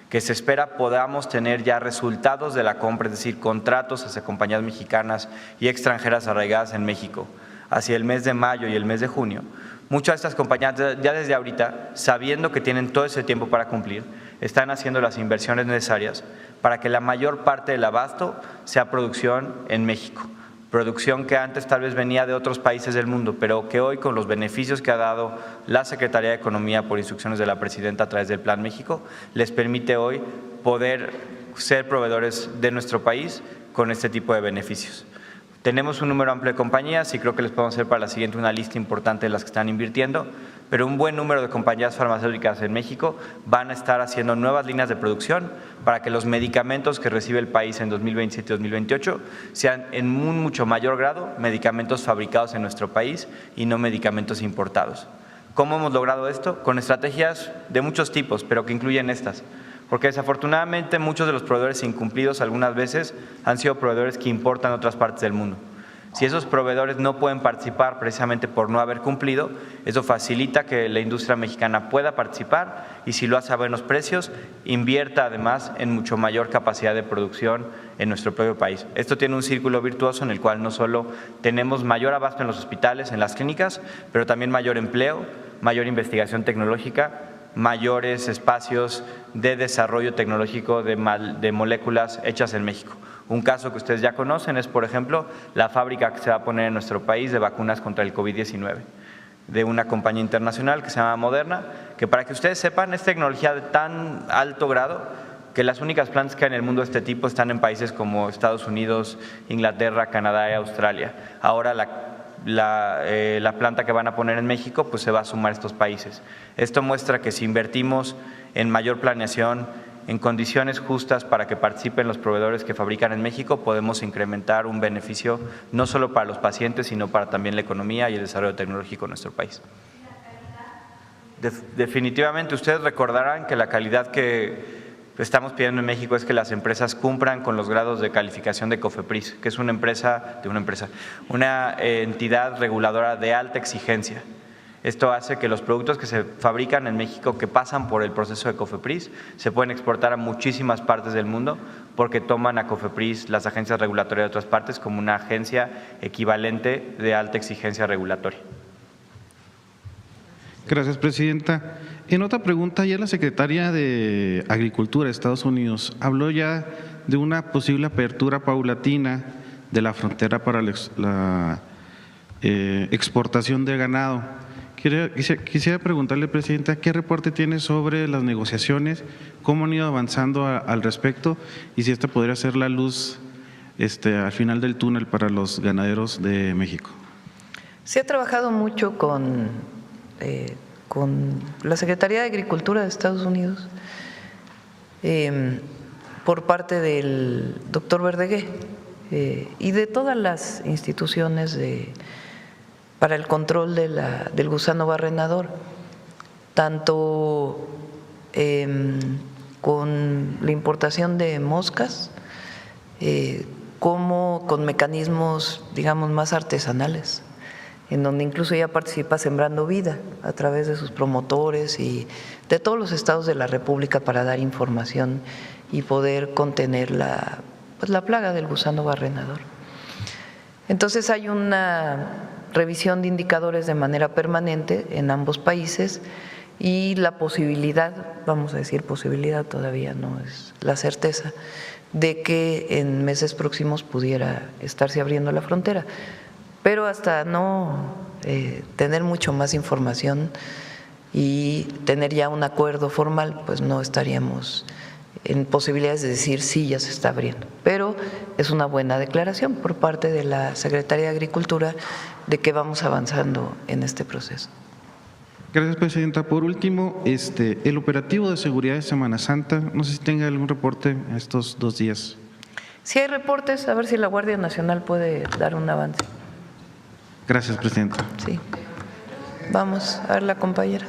que se espera podamos tener ya resultados de la compra, es decir, contratos hacia compañías mexicanas y extranjeras arraigadas en México, hacia el mes de mayo y el mes de junio, muchas de estas compañías ya desde ahorita, sabiendo que tienen todo ese tiempo para cumplir, están haciendo las inversiones necesarias para que la mayor parte del abasto sea producción en México. Producción que antes tal vez venía de otros países del mundo, pero que hoy con los beneficios que ha dado la Secretaría de Economía por instrucciones de la Presidenta a través del Plan México, les permite hoy poder ser proveedores de nuestro país con este tipo de beneficios. Tenemos un número amplio de compañías y creo que les podemos hacer para la siguiente una lista importante de las que están invirtiendo, pero un buen número de compañías farmacéuticas en México van a estar haciendo nuevas líneas de producción para que los medicamentos que recibe el país en 2027 y 2028 sean en mucho mayor grado medicamentos fabricados en nuestro país y no medicamentos importados. ¿Cómo hemos logrado esto? Con estrategias de muchos tipos, pero que incluyen estas. Porque desafortunadamente muchos de los proveedores incumplidos algunas veces han sido proveedores que importan a otras partes del mundo. Si esos proveedores no pueden participar precisamente por no haber cumplido, eso facilita que la industria mexicana pueda participar y si lo hace a buenos precios, invierta además en mucho mayor capacidad de producción en nuestro propio país. Esto tiene un círculo virtuoso en el cual no solo tenemos mayor abasto en los hospitales, en las clínicas, pero también mayor empleo, mayor investigación tecnológica, mayores espacios de desarrollo tecnológico de moléculas hechas en México. Un caso que ustedes ya conocen es, por ejemplo, la fábrica que se va a poner en nuestro país de vacunas contra el COVID-19, de una compañía internacional que se llama Moderna, que para que ustedes sepan es tecnología de tan alto grado que las únicas plantas que hay en el mundo de este tipo están en países como Estados Unidos, Inglaterra, Canadá y Australia. Ahora la planta que van a poner en México pues se va a sumar a estos países. Esto muestra que si invertimos en mayor planeación, en condiciones justas para que participen los proveedores que fabrican en México, podemos incrementar un beneficio no solo para los pacientes, sino para también la economía y el desarrollo tecnológico en nuestro país. Definitivamente ustedes recordarán que la calidad que estamos pidiendo en México es que las empresas cumplan con los grados de calificación de COFEPRIS, que es una entidad reguladora de alta exigencia. Esto hace que los productos que se fabrican en México, que pasan por el proceso de COFEPRIS, se pueden exportar a muchísimas partes del mundo porque toman a COFEPRIS, las agencias regulatorias de otras partes, como una agencia equivalente de alta exigencia regulatoria. Gracias, Presidenta. En otra pregunta, ya la Secretaria de Agricultura de Estados Unidos habló ya de una posible apertura paulatina de la frontera para la exportación de ganado. Quisiera preguntarle, Presidenta, ¿qué reporte tiene sobre las negociaciones, cómo han ido avanzando al respecto y si esta podría ser la luz al final del túnel para los ganaderos de México? Se ha trabajado mucho con la Secretaría de Agricultura de Estados Unidos por parte del doctor Verdegué y de todas las instituciones para el control del gusano barrenador, tanto con la importación de moscas como con mecanismos, digamos, más artesanales, en donde incluso ya participa Sembrando Vida a través de sus promotores y de todos los estados de la República para dar información y poder contener la plaga del gusano barrenador. Entonces hay una revisión de indicadores de manera permanente en ambos países y la posibilidad, vamos a decir posibilidad, todavía no es la certeza, de que en meses próximos pudiera estarse abriendo la frontera. Pero hasta no tener mucho más información y tener ya un acuerdo formal, pues no estaríamos en posibilidades de decir sí, ya se está abriendo. Pero es una buena declaración por parte de la Secretaría de Agricultura de que vamos avanzando en este proceso. Gracias, Presidenta. Por último, el operativo de seguridad de Semana Santa, no sé si tenga algún reporte estos 2 días. Si hay reportes, a ver si la Guardia Nacional puede dar un avance. Gracias, Presidenta. Sí. Vamos a ver la compañera.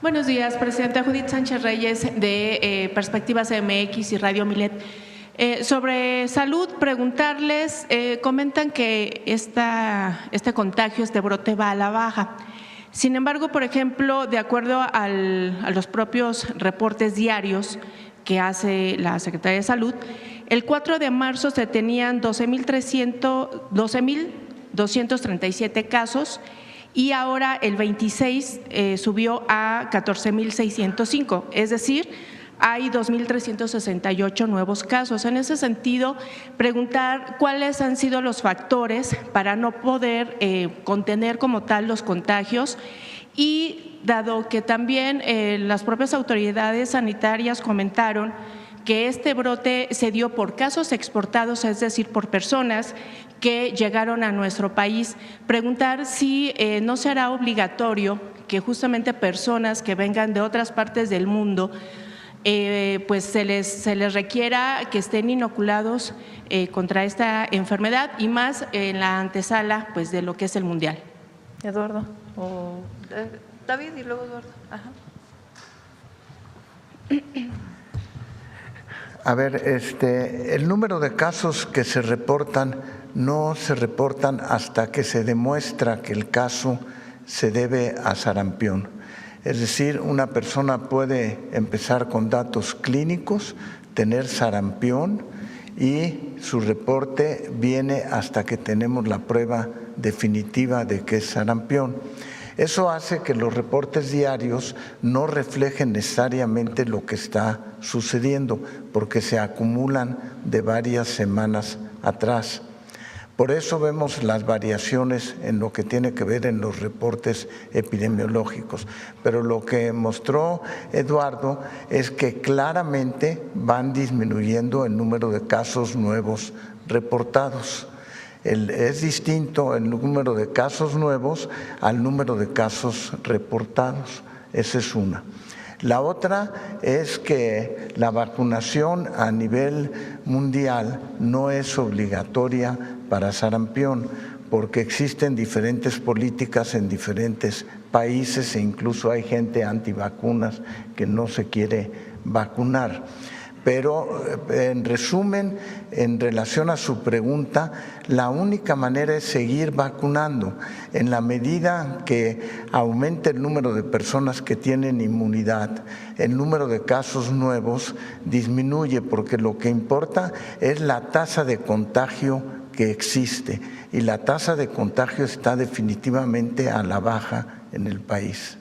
Buenos días, Presidenta. Judith Sánchez Reyes de Perspectivas MX y Radio Milet. Sobre salud, preguntarles, comentan que este contagio, este brote va a la baja. Sin embargo, por ejemplo, de acuerdo a los propios reportes diarios que hace la Secretaría de Salud, el 4 de marzo se tenían 12.237 casos y ahora el 26 subió a 14.605, es decir, hay 2.368 nuevos casos. En ese sentido, preguntar cuáles han sido los factores para no poder contener como tal los contagios y dado que también las propias autoridades sanitarias comentaron que este brote se dio por casos exportados, es decir, por personas que llegaron a nuestro país, preguntar si no será obligatorio que justamente personas que vengan de otras partes del mundo pues se les requiera que estén inoculados contra esta enfermedad y más en la antesala pues de lo que es el Mundial. Eduardo o David y luego Eduardo. Ajá. A ver, el número de casos que se reportan no se reportan hasta que se demuestra que el caso se debe a sarampión. Es decir, una persona puede empezar con datos clínicos, tener sarampión y su reporte viene hasta que tenemos la prueba definitiva de que es sarampión. Eso hace que los reportes diarios no reflejen necesariamente lo que está sucediendo, porque se acumulan de varias semanas atrás. Por eso vemos las variaciones en lo que tiene que ver en los reportes epidemiológicos. Pero lo que mostró Eduardo es que claramente van disminuyendo el número de casos nuevos reportados. Es distinto el número de casos nuevos al número de casos reportados. Esa es una. La otra es que la vacunación a nivel mundial no es obligatoria para sarampión, porque existen diferentes políticas en diferentes países e incluso hay gente antivacunas que no se quiere vacunar. Pero en resumen, en relación a su pregunta, la única manera es seguir vacunando. En la medida que aumente el número de personas que tienen inmunidad, el número de casos nuevos disminuye, porque lo que importa es la tasa de contagio que existe y la tasa de contagio está definitivamente a la baja en el país.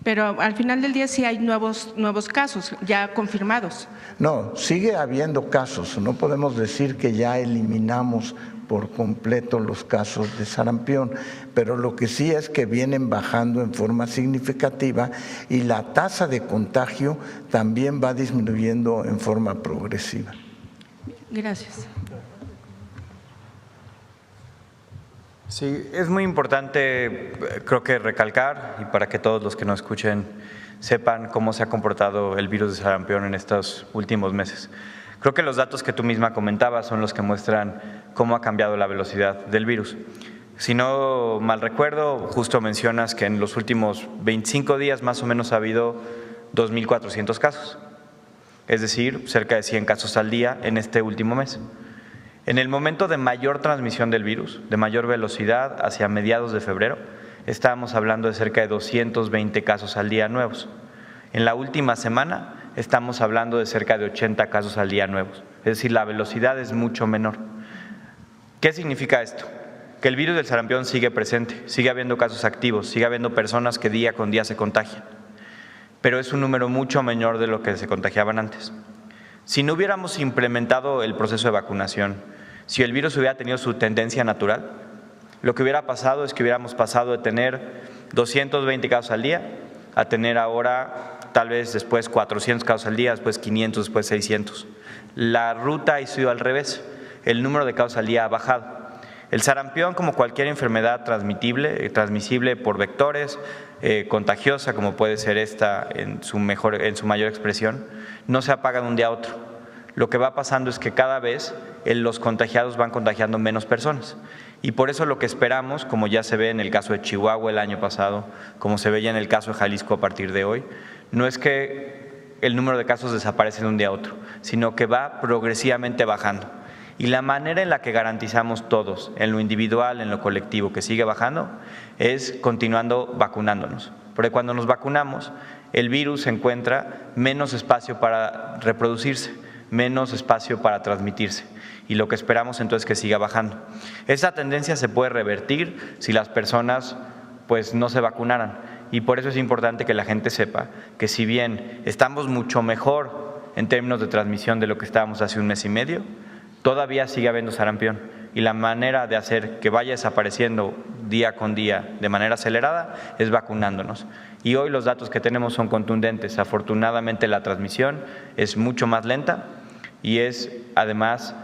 Pero al final del día sí hay nuevos casos ya confirmados. No, sigue habiendo casos. No podemos decir que ya eliminamos por completo los casos de sarampión, pero lo que sí es que vienen bajando en forma significativa y la tasa de contagio también va disminuyendo en forma progresiva. Gracias. Sí, es muy importante, creo que recalcar, y para que todos los que nos escuchen sepan cómo se ha comportado el virus de sarampión en estos últimos meses. Creo que los datos que tú misma comentabas son los que muestran cómo ha cambiado la velocidad del virus. Si no mal recuerdo, justo mencionas que en los últimos 25 días más o menos ha habido 2.400 casos, es decir, cerca de 100 casos al día en este último mes. En el momento de mayor transmisión del virus, de mayor velocidad, hacia mediados de febrero, estábamos hablando de cerca de 220 casos al día nuevos. En la última semana estamos hablando de cerca de 80 casos al día nuevos. Es decir, la velocidad es mucho menor. ¿Qué significa esto? Que el virus del sarampión sigue presente, sigue habiendo casos activos, sigue habiendo personas que día con día se contagian, pero es un número mucho menor de lo que se contagiaban antes. Si no hubiéramos implementado el proceso de vacunación, si el virus hubiera tenido su tendencia natural, lo que hubiera pasado es que hubiéramos pasado de tener 220 casos al día a tener ahora tal vez después 400 casos al día, después 500, después 600. La ruta ha sido al revés, el número de casos al día ha bajado. El sarampión, como cualquier enfermedad transmisible por vectores, contagiosa como puede ser esta en su mayor expresión, no se apaga de un día a otro. Lo que va pasando es que cada vez los contagiados van contagiando menos personas. Y por eso lo que esperamos, como ya se ve en el caso de Chihuahua el año pasado, como se ve ya en el caso de Jalisco a partir de hoy, no es que el número de casos desaparece de un día a otro, sino que va progresivamente bajando. Y la manera en la que garantizamos todos, en lo individual, en lo colectivo, que sigue bajando, es continuando vacunándonos. Porque cuando nos vacunamos, el virus encuentra menos espacio para reproducirse, menos espacio para transmitirse. Y lo que esperamos entonces es que siga bajando. Esa tendencia se puede revertir si las personas pues no se vacunaran. Y por eso es importante que la gente sepa que si bien estamos mucho mejor en términos de transmisión de lo que estábamos hace un mes y medio, todavía sigue habiendo sarampión. Y la manera de hacer que vaya desapareciendo día con día de manera acelerada es vacunándonos. Y hoy los datos que tenemos son contundentes. Afortunadamente la transmisión es mucho más lenta y es además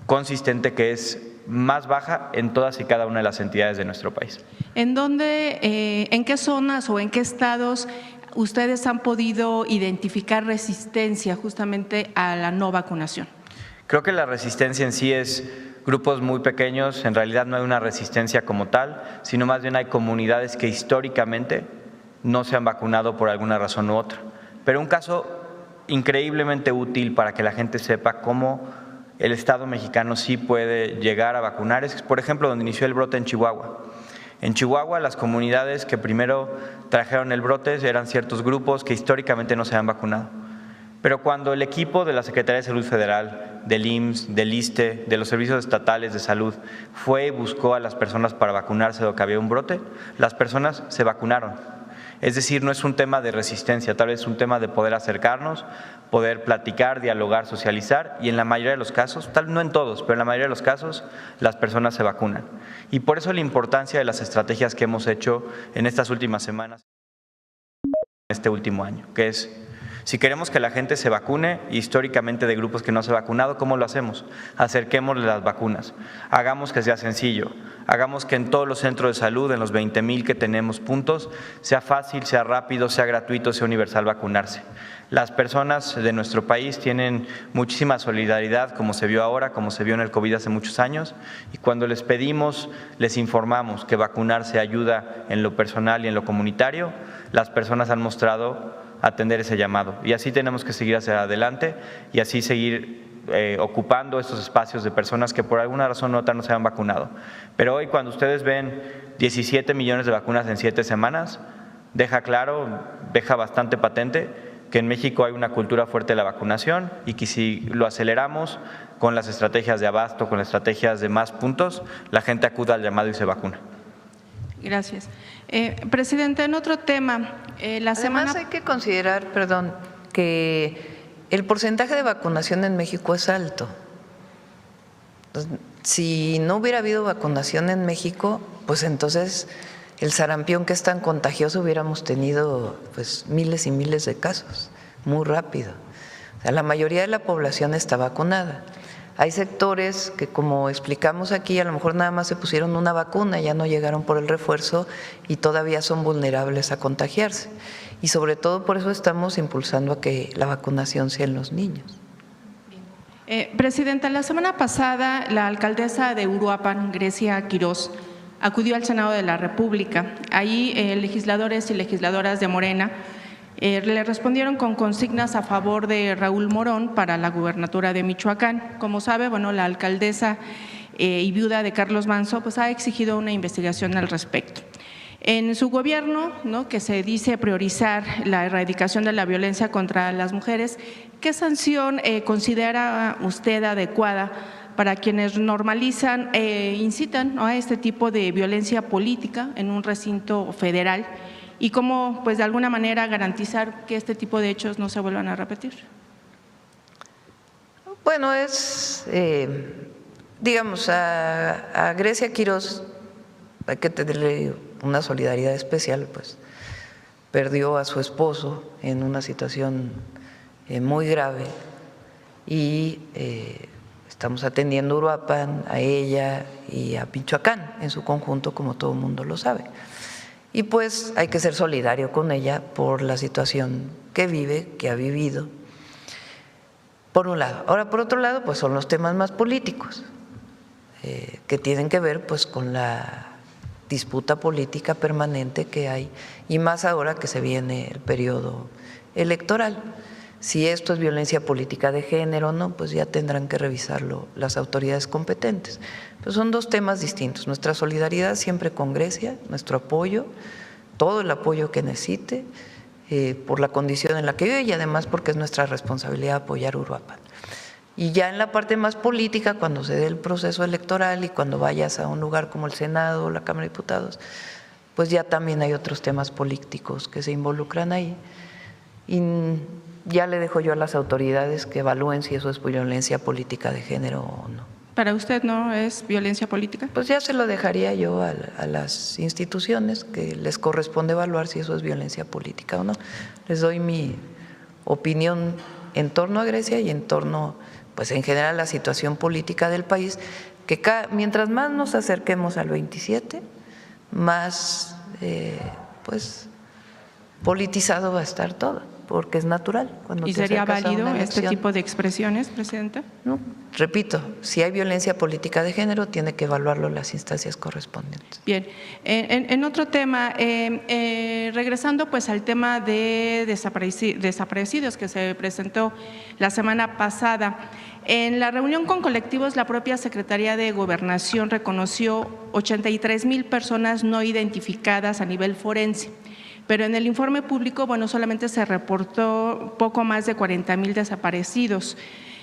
consistente, que es más baja en todas y cada una de las entidades de nuestro país. ¿En qué zonas o en qué estados ustedes han podido identificar resistencia justamente a la no vacunación? Creo que la resistencia en sí es grupos muy pequeños, en realidad no hay una resistencia como tal, sino más bien hay comunidades que históricamente no se han vacunado por alguna razón u otra. Pero un caso increíblemente útil para que la gente sepa cómo el Estado mexicano sí puede llegar a vacunar es, por ejemplo, donde inició el brote en Chihuahua. En Chihuahua, las comunidades que primero trajeron el brote eran ciertos grupos que históricamente no se han vacunado. Pero cuando el equipo de la Secretaría de Salud Federal, del IMSS, del ISSSTE, de los servicios estatales de salud, fue y buscó a las personas para vacunarse o que había un brote, las personas se vacunaron. Es decir, no es un tema de resistencia, tal vez es un tema de poder acercarnos, poder platicar, dialogar, socializar, y en la mayoría de los casos, no en todos, pero en la mayoría de los casos, las personas se vacunan. Y por eso la importancia de las estrategias que hemos hecho en estas últimas semanas, en este último año, que es, si queremos que la gente se vacune, históricamente de grupos que no se han vacunado, ¿cómo lo hacemos? Acerquémosle las vacunas, hagamos que sea sencillo, hagamos que en todos los centros de salud, en los 20,000 que tenemos puntos, sea fácil, sea rápido, sea gratuito, sea universal vacunarse. Las personas de nuestro país tienen muchísima solidaridad, como se vio ahora, como se vio en el COVID hace muchos años, y cuando les pedimos, les informamos que vacunarse ayuda en lo personal y en lo comunitario, las personas han mostrado atender ese llamado. Y así tenemos que seguir hacia adelante y así seguir ocupando estos espacios de personas que por alguna razón u otra no se han vacunado. Pero hoy, cuando ustedes ven 17 millones de vacunas en 7 semanas, deja claro, deja bastante patente que en México hay una cultura fuerte de la vacunación y que si lo aceleramos con las estrategias de abasto, con las estrategias de más puntos, la gente acuda al llamado y se vacuna. Gracias. Presidente, en otro tema, Además hay que considerar, perdón, que el porcentaje de vacunación en México es alto. Entonces, si no hubiera habido vacunación en México, pues entonces el sarampión, que es tan contagioso, hubiéramos tenido pues miles y miles de casos, muy rápido. O sea, la mayoría de la población está vacunada. Hay sectores que, como explicamos aquí, a lo mejor nada más se pusieron una vacuna, ya no llegaron por el refuerzo y todavía son vulnerables a contagiarse. Y sobre todo por eso estamos impulsando a que la vacunación sea en los niños. Presidenta, la semana pasada la alcaldesa de Uruapan, Grecia Quirós, acudió al Senado de la República. Ahí legisladores y legisladoras de Morena le respondieron con consignas a favor de Raúl Morón para la gubernatura de Michoacán. Como sabe, bueno, la alcaldesa y viuda de Carlos Manzo pues ha exigido una investigación al respecto. En su gobierno, ¿no?, que se dice priorizar la erradicación de la violencia contra las mujeres, ¿qué sanción considera usted adecuada para quienes normalizan e incitan, ¿no?, a este tipo de violencia política en un recinto federal? ¿Y cómo, pues, de alguna manera garantizar que este tipo de hechos no se vuelvan a repetir? Bueno, es, digamos, a Grecia Quirós hay que tenerle una solidaridad especial, pues perdió a su esposo en una situación muy grave y estamos atendiendo Uruapan, a ella y a Michoacán en su conjunto, como todo el mundo lo sabe. Y pues hay que ser solidario con ella por la situación que vive, que ha vivido, por un lado. Ahora, por otro lado, pues son los temas más políticos, que tienen que ver pues con la disputa política permanente que hay, y más ahora que se viene el periodo electoral. Si esto es violencia política de género o no, pues ya tendrán que revisarlo las autoridades competentes. Pero son dos temas distintos. Nuestra solidaridad siempre con Grecia, nuestro apoyo, todo el apoyo que necesite por la condición en la que vive y además porque es nuestra responsabilidad apoyar Uruapan. Y ya en la parte más política, cuando se dé el proceso electoral y cuando vayas a un lugar como el Senado o la Cámara de Diputados, pues ya también hay otros temas políticos que se involucran ahí. Y ya le dejo yo a las autoridades que evalúen si eso es violencia política de género o no. ¿Para usted no es violencia política? Pues ya se lo dejaría yo a las instituciones que les corresponde evaluar si eso es violencia política o no. Les doy mi opinión en torno a Grecia y en torno, pues en general, a la situación política del país, que mientras más nos acerquemos al 27, más pues politizado va a estar todo, porque es natural. Cuando ¿Y te sería acercas a válido una este elección. tipo de expresiones, Presidenta? No, repito, si hay violencia política de género, tiene que evaluarlo las instancias correspondientes. Bien, en otro tema, regresando pues al tema de desaparecidos que se presentó la semana pasada, en la reunión con colectivos, la propia Secretaría de Gobernación reconoció 83,000 personas no identificadas a nivel forense. Pero en el informe público, bueno, solamente se reportó poco más de 40,000 desaparecidos.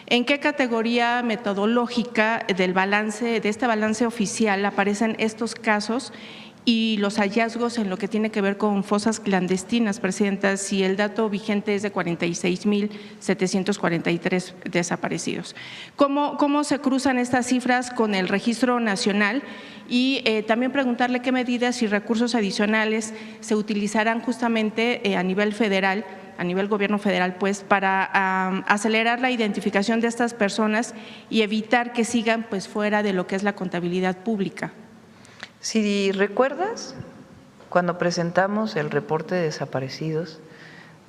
¿En qué categoría metodológica de este balance oficial aparecen estos casos y los hallazgos en lo que tiene que ver con fosas clandestinas, Presidenta? Si el dato vigente es de 46,743 desaparecidos. ¿Cómo se cruzan estas cifras con el Registro Nacional? Y también preguntarle qué medidas y recursos adicionales se utilizarán justamente a nivel federal, a nivel gobierno federal, pues, para acelerar la identificación de estas personas y evitar que sigan pues fuera de lo que es la contabilidad pública. Si recuerdas, cuando presentamos el reporte de desaparecidos,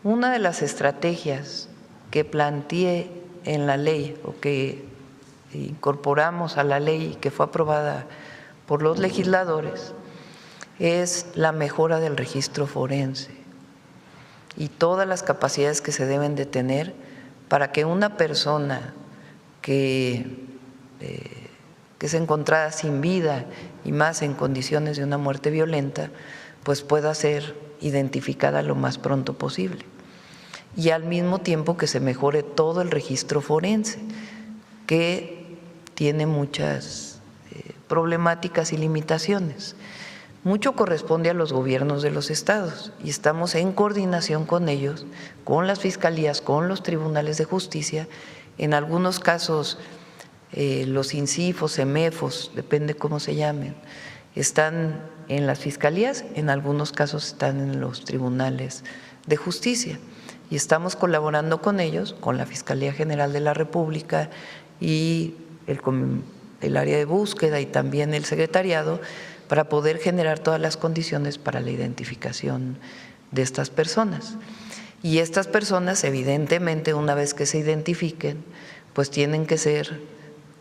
una de las estrategias que planteé en la ley o que incorporamos a la ley que fue aprobada por los legisladores es la mejora del registro forense y todas las capacidades que se deben de tener para que una persona que es encontrada sin vida y más en condiciones de una muerte violenta, pues pueda ser identificada lo más pronto posible. Y al mismo tiempo que se mejore todo el registro forense, que tiene muchas problemáticas y limitaciones. Mucho corresponde a los gobiernos de los estados y estamos en coordinación con ellos, con las fiscalías, con los tribunales de justicia. En algunos casos los INCIFOS, CEMEFOS, depende cómo se llamen, están en las fiscalías, en algunos casos están en los tribunales de justicia y estamos colaborando con ellos, con la Fiscalía General de la República y el área de búsqueda y también el secretariado para poder generar todas las condiciones para la identificación de estas personas. Y estas personas, evidentemente, una vez que se identifiquen, pues tienen que ser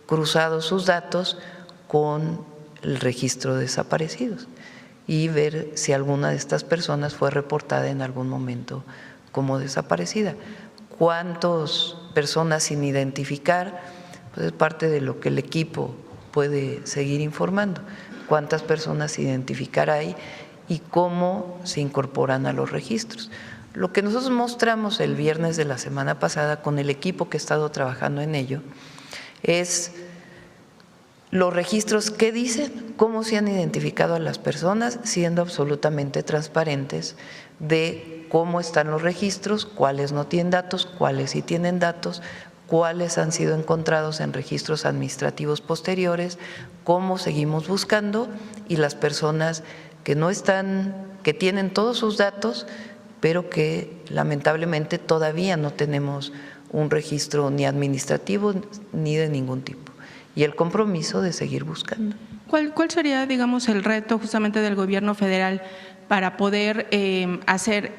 cruzados sus datos con el registro de desaparecidos y ver si alguna de estas personas fue reportada en algún momento como desaparecida. ¿Cuántas personas sin identificar? Pues es parte de lo que el equipo puede seguir informando. ¿Cuántas personas identificar hay y cómo se incorporan a los registros? Lo que nosotros mostramos el viernes de la semana pasada con el equipo que ha estado trabajando en ello es los registros que dicen, cómo se han identificado a las personas, siendo absolutamente transparentes de cómo están los registros, cuáles no tienen datos, cuáles sí tienen datos, cuáles han sido encontrados en registros administrativos posteriores, cómo seguimos buscando y las personas que no están, que tienen todos sus datos, pero que lamentablemente todavía no tenemos un registro ni administrativo ni de ningún tipo. Y el compromiso de seguir buscando. ¿Cuál sería, digamos, el reto justamente del gobierno federal para poder hacer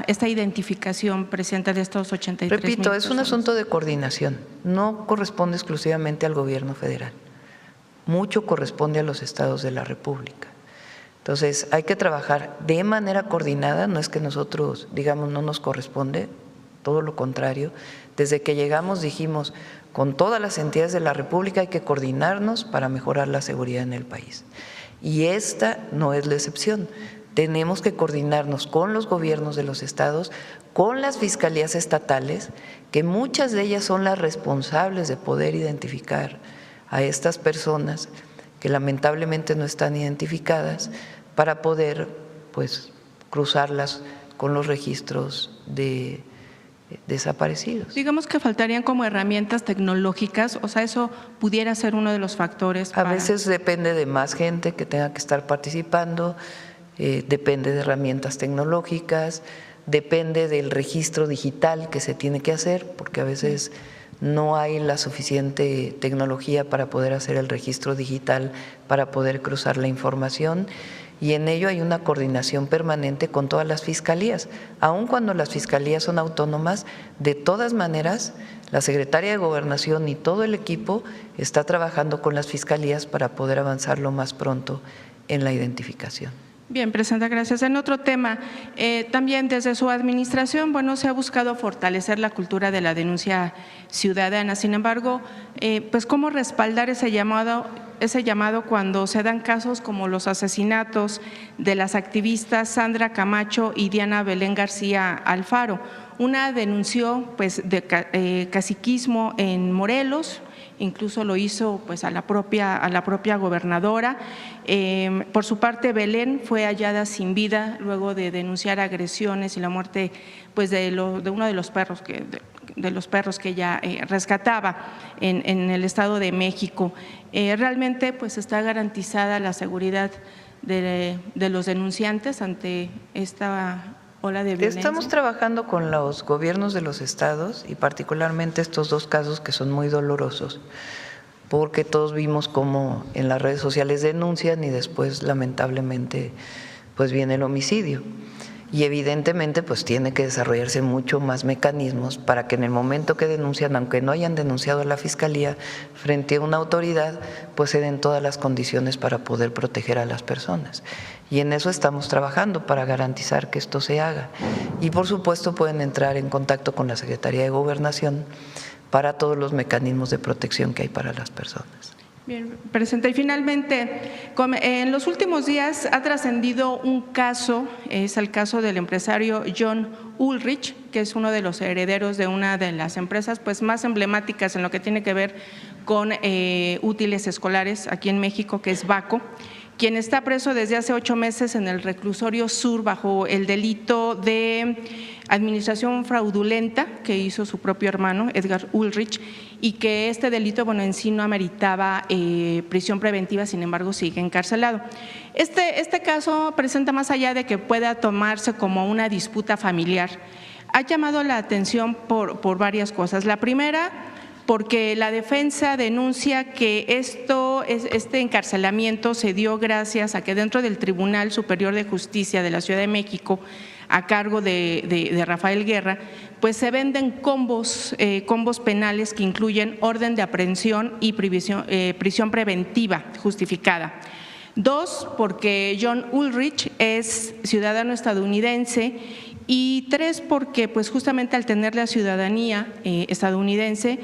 esta identificación, Presidenta, de estos 83,000 Repito, es un personas? asunto de coordinación, no corresponde exclusivamente al gobierno federal, mucho corresponde a los estados de la República. Entonces hay que trabajar de manera coordinada, no es que nosotros digamos no nos corresponde, todo lo contrario. Desde que llegamos dijimos, con todas las entidades de la República hay que coordinarnos para mejorar la seguridad en el país. Y esta no es la excepción. Tenemos que coordinarnos con los gobiernos de los estados, con las fiscalías estatales, que muchas de ellas son las responsables de poder identificar a estas personas que lamentablemente no están identificadas, para poder pues cruzarlas con los registros de desaparecidos. Digamos que faltarían como herramientas tecnológicas, o sea, eso pudiera ser uno de los factores. A veces depende de más gente que tenga que estar participando, depende de herramientas tecnológicas, depende del registro digital que se tiene que hacer, porque a veces no hay la suficiente tecnología para poder hacer el registro digital, para poder cruzar la información. Y en ello hay una coordinación permanente con todas las fiscalías. Aun cuando las fiscalías son autónomas, de todas maneras, la Secretaría de Gobernación y todo el equipo está trabajando con las fiscalías para poder avanzar lo más pronto en la identificación. Bien, Presidenta, gracias. En otro tema, también desde su administración, bueno, se ha buscado fortalecer la cultura de la denuncia ciudadana. Sin embargo, pues cómo respaldar ese llamado cuando se dan casos como los asesinatos de las activistas Sandra Camacho y Diana Belén García Alfaro. Una denunció pues de caciquismo en Morelos. Incluso lo hizo pues a la propia gobernadora. Por su parte, Belén fue hallada sin vida luego de denunciar agresiones y la muerte pues de uno de los perros que ella rescataba en el Estado de México. Realmente pues está garantizada la seguridad de los denunciantes ante esta ola de violencia. Estamos trabajando con los gobiernos de los estados y particularmente estos dos casos que son muy dolorosos, porque todos vimos cómo en las redes sociales denuncian y después lamentablemente pues viene el homicidio. Y evidentemente pues tiene que desarrollarse mucho más mecanismos para que en el momento que denuncian, aunque no hayan denunciado a la Fiscalía, frente a una autoridad, pues se den todas las condiciones para poder proteger a las personas. Y en eso estamos trabajando para garantizar que esto se haga. Y por supuesto pueden entrar en contacto con la Secretaría de Gobernación para todos los mecanismos de protección que hay para las personas. Bien, Presidenta. Y finalmente, en los últimos días ha trascendido un caso, es el caso del empresario John Ulrich, que es uno de los herederos de una de las empresas pues más emblemáticas en lo que tiene que ver con útiles escolares aquí en México, que es Baco, quien está preso desde hace 8 meses en el reclusorio sur bajo el delito de administración fraudulenta que hizo su propio hermano, Edgar Ulrich, y que este delito, bueno, en sí no ameritaba prisión preventiva, sin embargo sigue encarcelado. Este caso presenta, más allá de que pueda tomarse como una disputa familiar, ha llamado la atención por varias cosas. La primera, porque la defensa denuncia que este encarcelamiento se dio gracias a que dentro del Tribunal Superior de Justicia de la Ciudad de México, a cargo de Rafael Guerra, pues se venden combos penales que incluyen orden de aprehensión y prisión preventiva justificada. 2, porque John Ulrich es ciudadano estadounidense. Y 3, porque pues justamente al tener la ciudadanía estadounidense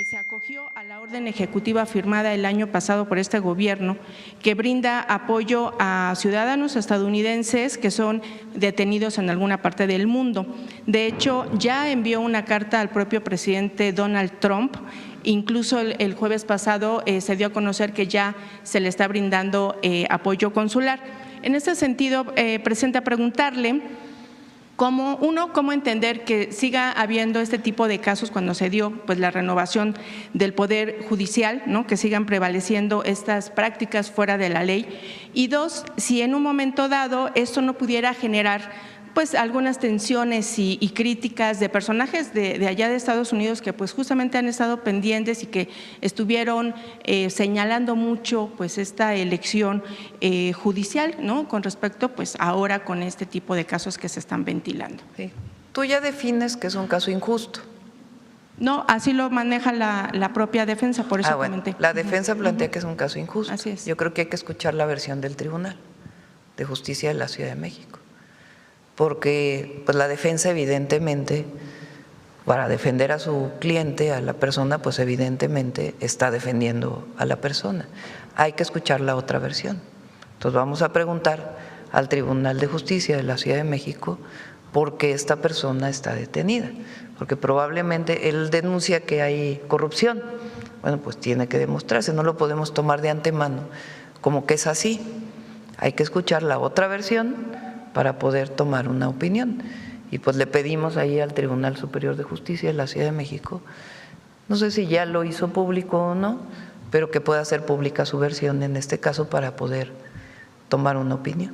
se acogió a la orden ejecutiva firmada el año pasado por este gobierno que brinda apoyo a ciudadanos estadounidenses que son detenidos en alguna parte del mundo. De hecho, ya envió una carta al propio presidente Donald Trump. Incluso el jueves pasado se dio a conocer que ya se le está brindando apoyo consular. En este sentido, presenta preguntarle ¿Cómo entender que siga habiendo este tipo de casos cuando se dio pues la renovación del Poder Judicial, ¿no? Que sigan prevaleciendo estas prácticas fuera de la ley? Y 2, si en un momento dado esto no pudiera generar pues algunas tensiones y críticas de personajes de allá de Estados Unidos que pues justamente han estado pendientes y que estuvieron señalando mucho pues esta elección judicial, ¿no? Con respecto pues ahora con este tipo de casos que se están ventilando. Sí. Tú ya defines que es un caso injusto. No, así lo maneja la propia defensa, por eso bueno, comenté. La defensa plantea que es un caso injusto. Así es. Yo creo que hay que escuchar la versión del Tribunal de Justicia de la Ciudad de México, porque pues la defensa evidentemente para defender a su cliente, a la persona, pues evidentemente está defendiendo a la persona. Hay que escuchar la otra versión. Entonces vamos a preguntar al Tribunal de Justicia de la Ciudad de México por qué esta persona está detenida, porque probablemente él denuncia que hay corrupción. Bueno, pues tiene que demostrarse, no lo podemos tomar de antemano como que es así. Hay que escuchar la otra versión para poder tomar una opinión. Y pues le pedimos ahí al Tribunal Superior de Justicia de la Ciudad de México, no sé si ya lo hizo público o no, pero que pueda hacer pública su versión en este caso para poder tomar una opinión.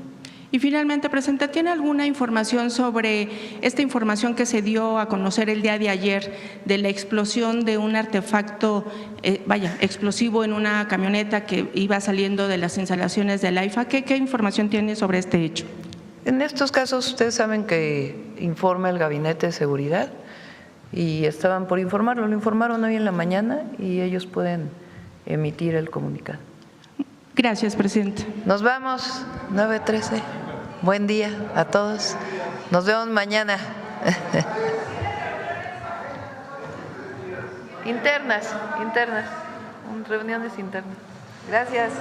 Y finalmente, presidenta, ¿tiene alguna información sobre esta información que se dio a conocer el día de ayer de la explosión de un artefacto, explosivo en una camioneta que iba saliendo de las instalaciones de la AIFA? ¿Qué información tiene sobre este hecho? En estos casos ustedes saben que informa el Gabinete de Seguridad y estaban por informarlo, lo informaron hoy en la mañana y ellos pueden emitir el comunicado. Gracias, presidenta. Nos vamos, 9:13. Buen día a todos. Nos vemos mañana. Internas, reuniones internas. Gracias.